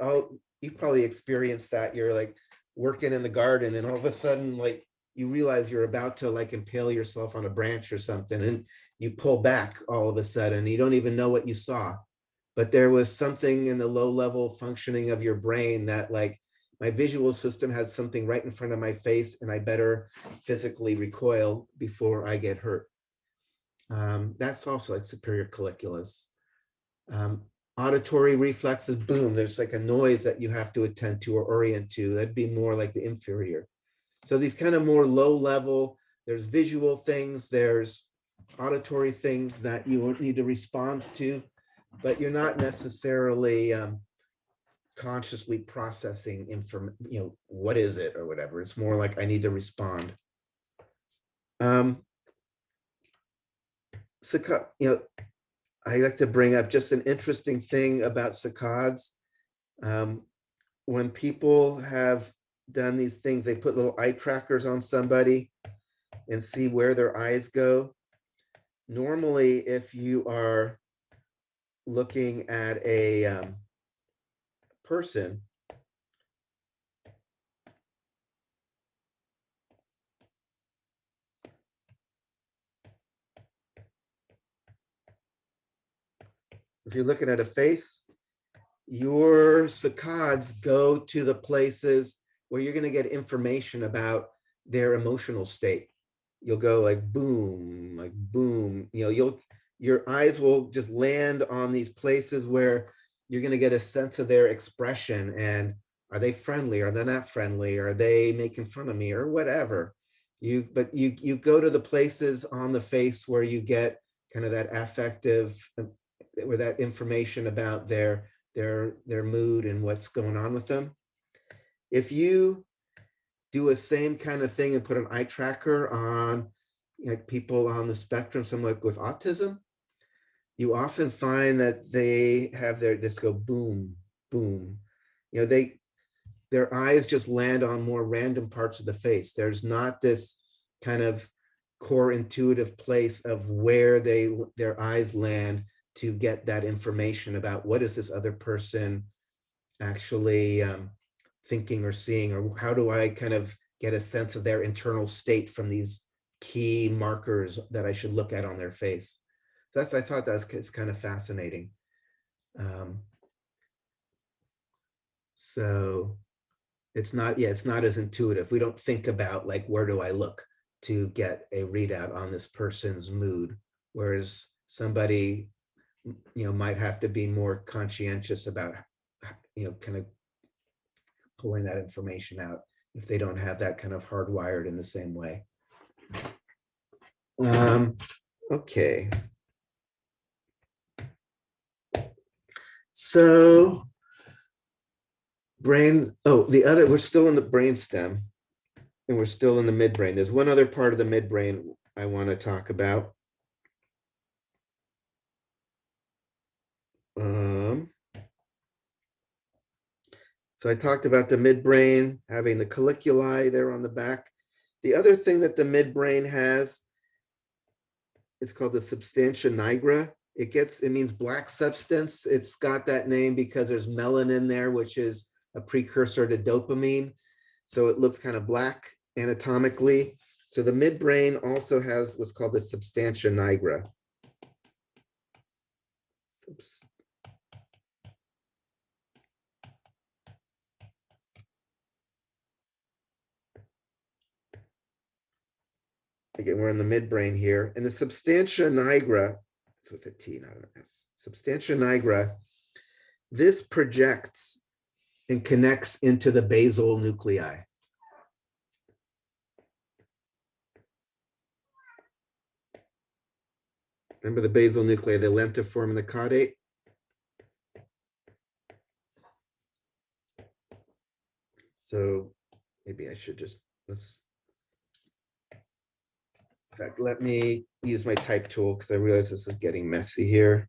you probably experienced that. You're like working in the garden and all of a sudden like you realize you're about to like impale yourself on a branch or something and you pull back all of a sudden. You don't even know what you saw, but there was something in the low level functioning of your brain that like my visual system had something right in front of my face and I better physically recoil before I get hurt. That's also like superior colliculus. Um, Auditory reflexes, boom, there's like a noise that you have to attend to or orient to. That'd be more like the inferior. So these kind of more low level, there's visual things, there's auditory things that you need to respond to, but you're not necessarily consciously processing information, what is it or whatever. It's more like I need to respond. I like to bring up just an interesting thing about saccades. When people have done these things, they put little eye trackers on somebody and see where their eyes go. Normally, if you are looking at a person, if you're looking at a face, your saccades go to the places where you're going to get information about their emotional state. You'll go like boom, your eyes will just land on these places where you're going to get a sense of their expression. And are they friendly? Are they not friendly? Are they making fun of me or whatever? You go to the places on the face where you get kind of that affective, where that information about their mood and what's going on with them. If you do a same kind of thing and put an eye tracker on like people on the spectrum, someone with autism, you often find that they have their just go boom, boom. Their eyes just land on more random parts of the face. There's not this kind of core intuitive place of where their eyes land to get that information about what is this other person actually thinking or seeing, or how do I kind of get a sense of their internal state from these key markers that I should look at on their face. So I thought that was kind of fascinating. So it's not as intuitive. We don't think about like, where do I look to get a readout on this person's mood? Whereas somebody, might have to be more conscientious about, kind of pulling that information out if they don't have that kind of hardwired in the same way. Okay. So we're still in the brainstem. and we're still in the midbrain. There's one other part of the midbrain I want to talk about. So I talked about the midbrain having the colliculi there on the back. The other thing that the midbrain has is called the substantia nigra. It means black substance. It's got that name because there's melanin there, which is a precursor to dopamine. So it looks kind of black anatomically. So the midbrain also has what's called the substantia nigra. Again, we're in the midbrain here. And the substantia nigra, it's with a T, not an S. Substantia nigra, this projects and connects into the basal nuclei. Remember the basal nuclei, the lentiform and the caudate? So maybe I should just, in fact, let me use my type tool because I realize this is getting messy here.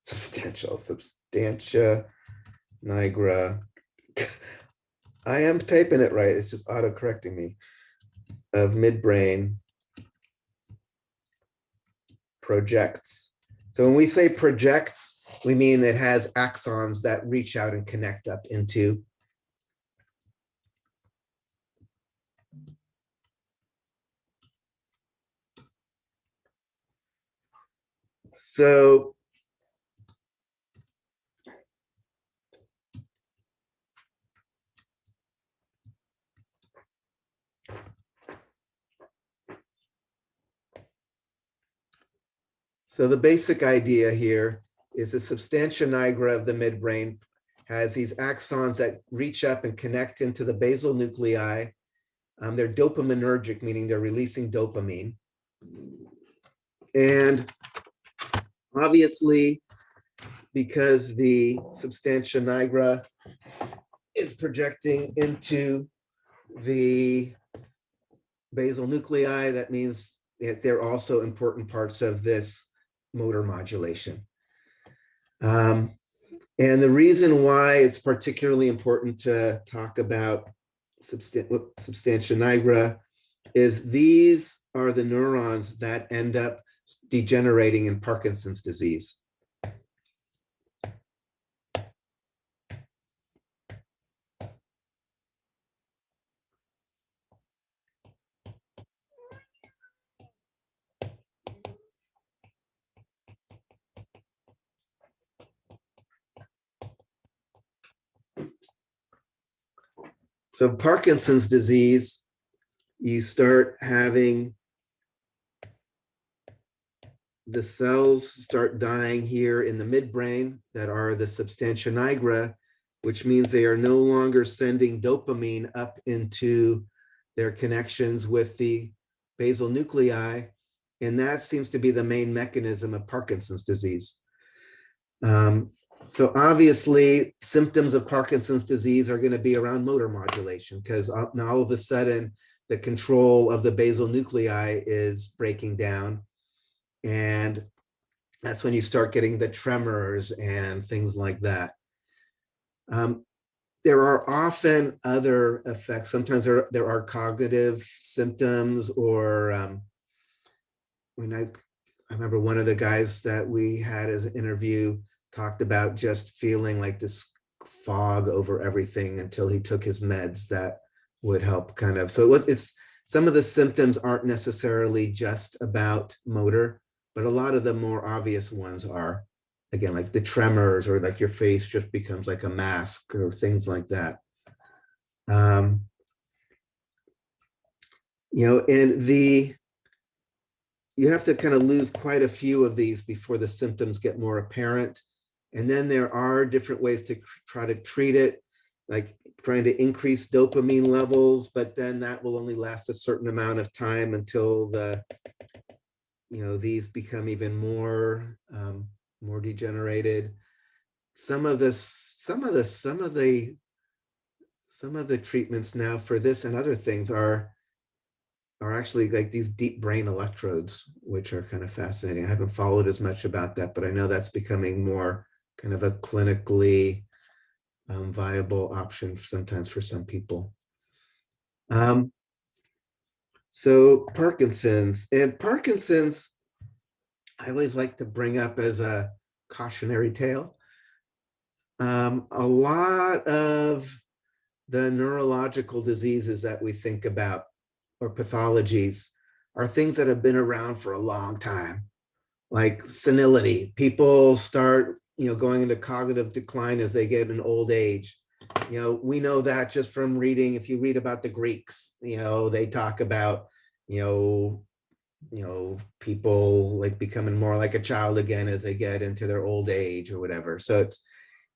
Substantia nigra. I am typing it right. It's just auto-correcting me. Of midbrain projects. So when we say projects, we mean it has axons that reach out and connect up into. So the basic idea here is the substantia nigra of the midbrain has these axons that reach up and connect into the basal nuclei. They're dopaminergic, meaning they're releasing dopamine. And obviously, because the substantia nigra is projecting into the basal nuclei, that means that they're also important parts of this motor modulation. And the reason why it's particularly important to talk about substantia nigra is these are the neurons that end up degenerating in Parkinson's disease. So Parkinson's disease, you start having the cells start dying here in the midbrain that are the substantia nigra, which means they are no longer sending dopamine up into their connections with the basal nuclei. And that seems to be the main mechanism of Parkinson's disease. So obviously, symptoms of Parkinson's disease are going to be around motor modulation because now all of a sudden, the control of the basal nuclei is breaking down. And that's when you start getting the tremors and things like that. There are often other effects. Sometimes there are cognitive symptoms, or when I remember one of the guys that we had as an interview talked about just feeling like this fog over everything until he took his meds that would help kind of. So it's some of the symptoms aren't necessarily just about motor, but a lot of the more obvious ones are, again, like the tremors or like your face just becomes like a mask or things like that. And you have to kind of lose quite a few of these before the symptoms get more apparent. And then there are different ways to try to treat it, like trying to increase dopamine levels, but then that will only last a certain amount of time until these become even more degenerated. some of this, some of the treatments now for this and other things are actually like these deep brain electrodes, which are kind of fascinating. I haven't followed as much about that, but I know that's becoming more kind of a clinically viable option sometimes for some people. Um, so Parkinson's, I always like to bring up as a cautionary tale. A lot of the neurological diseases that we think about or pathologies are things that have been around for a long time, like senility. People start, going into cognitive decline as they get in old age. We know that just from reading, if you read about the Greeks, they talk about, you know, people like becoming more like a child again as they get into their old age or whatever. So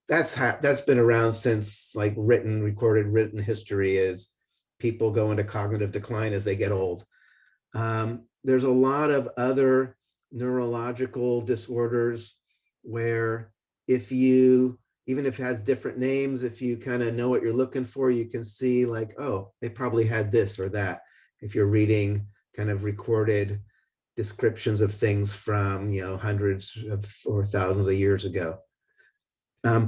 that's been around since like recorded written history is people go into cognitive decline as they get old. There's a lot of other neurological disorders where if you, even if it has different names, if you kind of know what you're looking for, you can see like, oh, they probably had this or that. If you're reading kind of recorded descriptions of things from, hundreds of or thousands of years ago.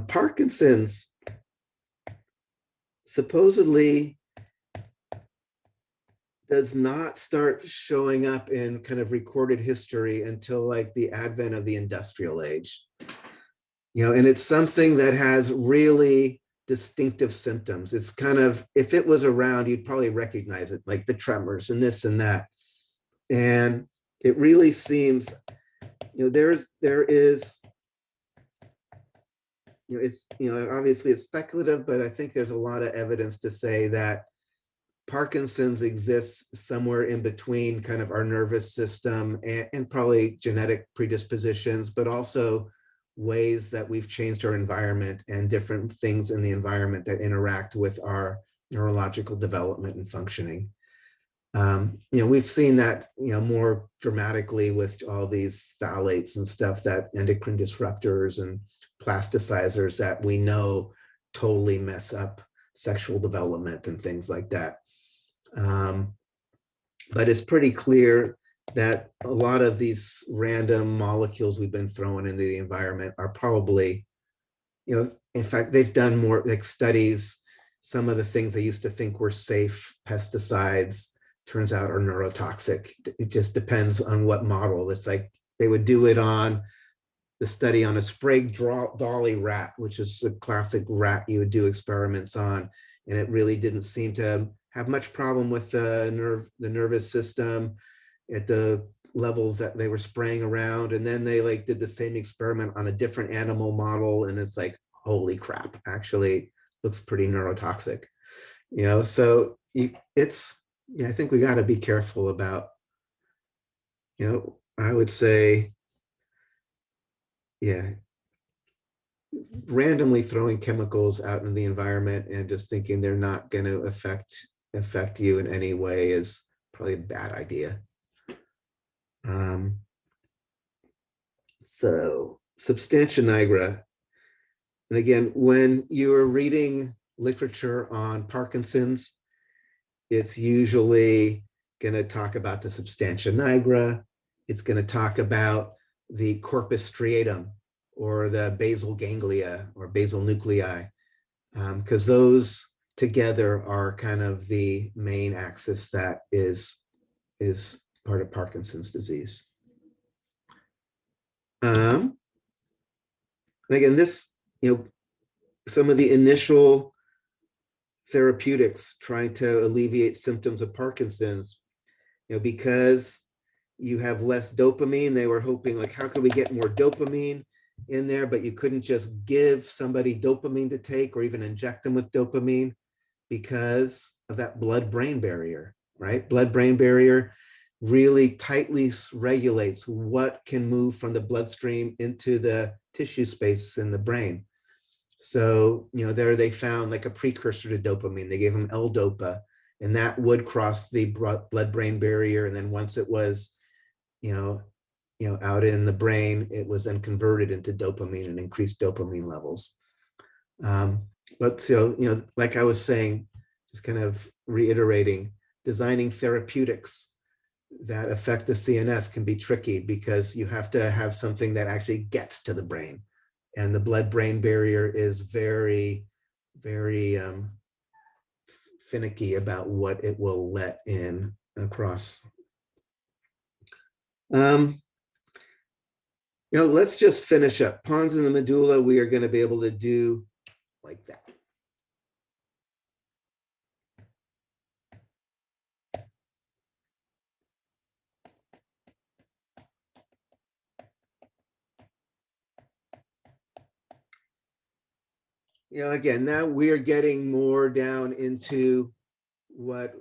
Parkinson's supposedly does not start showing up in kind of recorded history until like the advent of the industrial age. And it's something that has really distinctive symptoms. It's kind of, if it was around, you'd probably recognize it, like the tremors and this and that. And it really seems, there is, it's, obviously it's speculative, but I think there's a lot of evidence to say that Parkinson's exists somewhere in between kind of our nervous system and probably genetic predispositions, but also ways that we've changed our environment and different things in the environment that interact with our neurological development and functioning. We've seen that, more dramatically with all these phthalates and stuff, that endocrine disruptors and plasticizers that we know totally mess up sexual development and things like that. But it's pretty clear that a lot of these random molecules we've been throwing into the environment are probably, in fact, they've done more like studies. Some of the things they used to think were safe pesticides turns out are neurotoxic. It just depends on what model. It's like they would do it on the study on a Sprague Dawley rat, which is a classic rat you would do experiments on. And it really didn't seem to have much problem with the nervous system at the levels that they were spraying around. And then they like did the same experiment on a different animal model. And it's like, holy crap, actually looks pretty neurotoxic. So it's, I think we got to be careful about, I would say, yeah, randomly throwing chemicals out in the environment and just thinking they're not going to affect you in any way is probably a bad idea. So substantia nigra. And again, when you're reading literature on Parkinson's, it's usually going to talk about the substantia nigra. It's going to talk about the corpus striatum or the basal ganglia or basal nuclei, because those together are kind of the main axis that is part of Parkinson's disease. And again, this, some of the initial therapeutics trying to alleviate symptoms of Parkinson's, because you have less dopamine, they were hoping like, how can we get more dopamine in there? But you couldn't just give somebody dopamine to take or even inject them with dopamine because of that blood-brain barrier, right? Blood-brain barrier really tightly regulates what can move from the bloodstream into the tissue space in the brain. So, there they found like a precursor to dopamine. They gave them L-DOPA, and that would cross the blood-brain barrier. And then once it was, out in the brain, it was then converted into dopamine and increased dopamine levels. But like I was saying, just kind of reiterating, designing therapeutics that affect the CNS can be tricky because you have to have something that actually gets to the brain. And the blood-brain barrier is very, very finicky about what it will let in across. Let's just finish up. Pons in the medulla, we are going to be able to do like that. Again, now we are getting more down into what,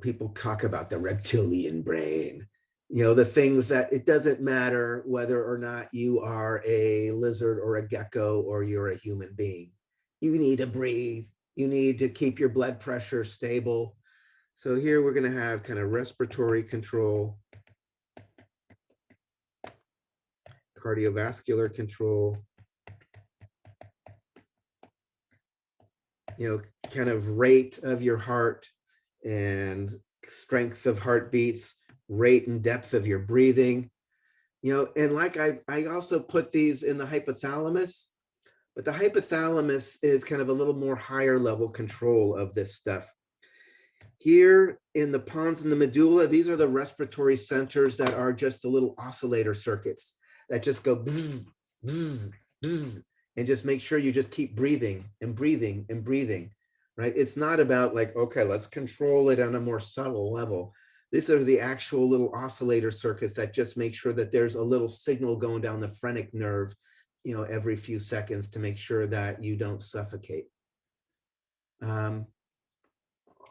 people talk about, the reptilian brain, the things that it doesn't matter whether or not you are a lizard or a gecko or you're a human being. You need to breathe. You need to keep your blood pressure stable. So here we're going to have kind of respiratory control, cardiovascular control, kind of rate of your heart and strength of heartbeats, rate and depth of your breathing, and like I also put these in the hypothalamus, but the hypothalamus is kind of a little more higher level control of this stuff. Here in the pons and the medulla, these are the respiratory centers that are just the little oscillator circuits that just go bzz, bzz, bzz, and just make sure you just keep breathing and breathing and breathing, right? It's not about like, okay, let's control it on a more subtle level. These are the actual little oscillator circuits that just make sure that there's a little signal going down the phrenic nerve, every few seconds to make sure that you don't suffocate.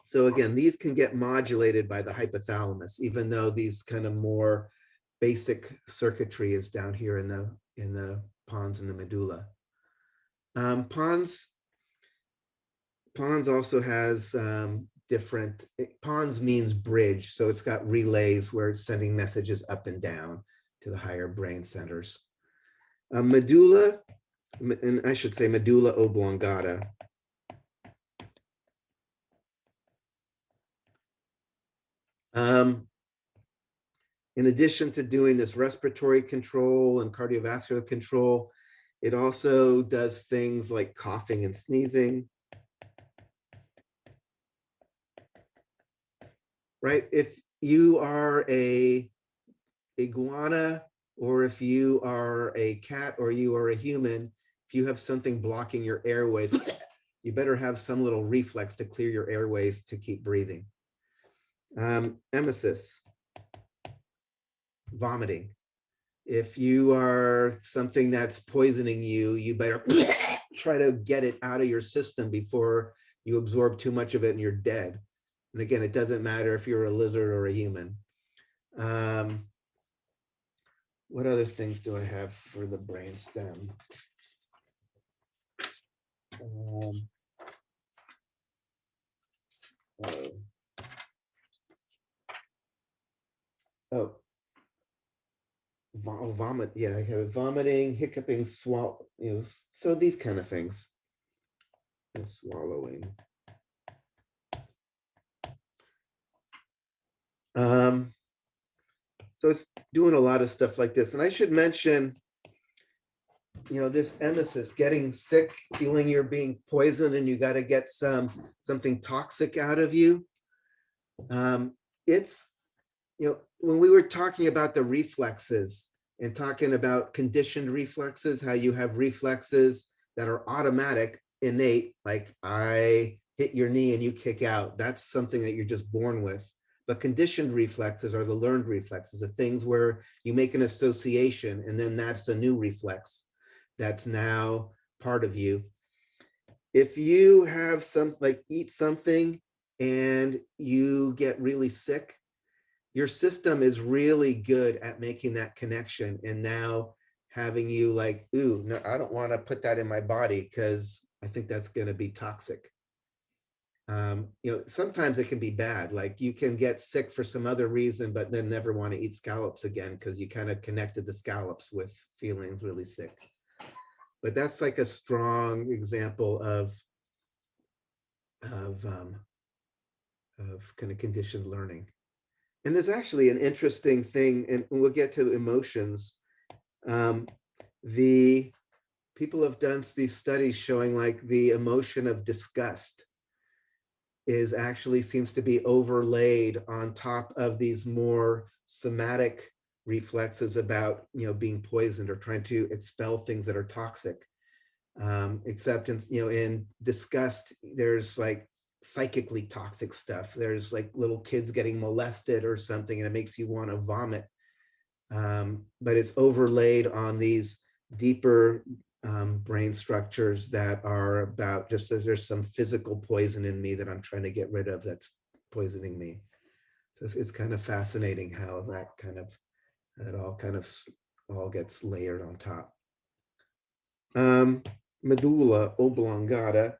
So again, these can get modulated by the hypothalamus, even though these kind of more basic circuitry is down here in the pons and the medulla. Pons also has pons means bridge, so it's got relays where it's sending messages up and down to the higher brain centers. Medulla, and I should say medulla oblongata. In addition to doing this respiratory control and cardiovascular control, it also does things like coughing and sneezing. Right? If you are a iguana, or if you are a cat, or you are a human, if you have something blocking your airways, you better have some little reflex to clear your airways to keep breathing. Emesis, vomiting. If you are something that's poisoning you, you better try to get it out of your system before you absorb too much of it and you're dead. And again, it doesn't matter if you're a lizard or a human. What other things do I have for the brainstem? Vomit. Yeah, I have vomiting, hiccuping, swallow. So these kind of things. And swallowing. So it's doing a lot of stuff like this. And I should mention, this emesis, getting sick, feeling you're being poisoned and you got to get something toxic out of you. It's, when we were talking about the reflexes and talking about conditioned reflexes, how you have reflexes that are automatic, innate, like I hit your knee and you kick out. That's something that you're just born with. But conditioned reflexes are the learned reflexes, the things where you make an association and then that's a new reflex that's now part of you. If you have eat something and you get really sick, your system is really good at making that connection and now having you like, ooh, no, I don't want to put that in my body because I think that's going to be toxic. Sometimes it can be bad. Like you can get sick for some other reason, but then never want to eat scallops again because you kind of connected the scallops with feeling really sick. But that's like a strong example of um, of kind of conditioned learning. And there's actually an interesting thing, and we'll get to emotions. Um, the people have done these studies showing like the emotion of disgust is actually seems to be overlaid on top of these more somatic reflexes about being poisoned or trying to expel things that are toxic. Except in disgust, there's like psychically toxic stuff. There's like little kids getting molested or something, and it makes you want to vomit. But it's overlaid on these deeper brain structures that are about just as there's some physical poison in me that I'm trying to get rid of that's poisoning me. So it's kind of fascinating how that all gets layered on top. Um, Medulla oblongata.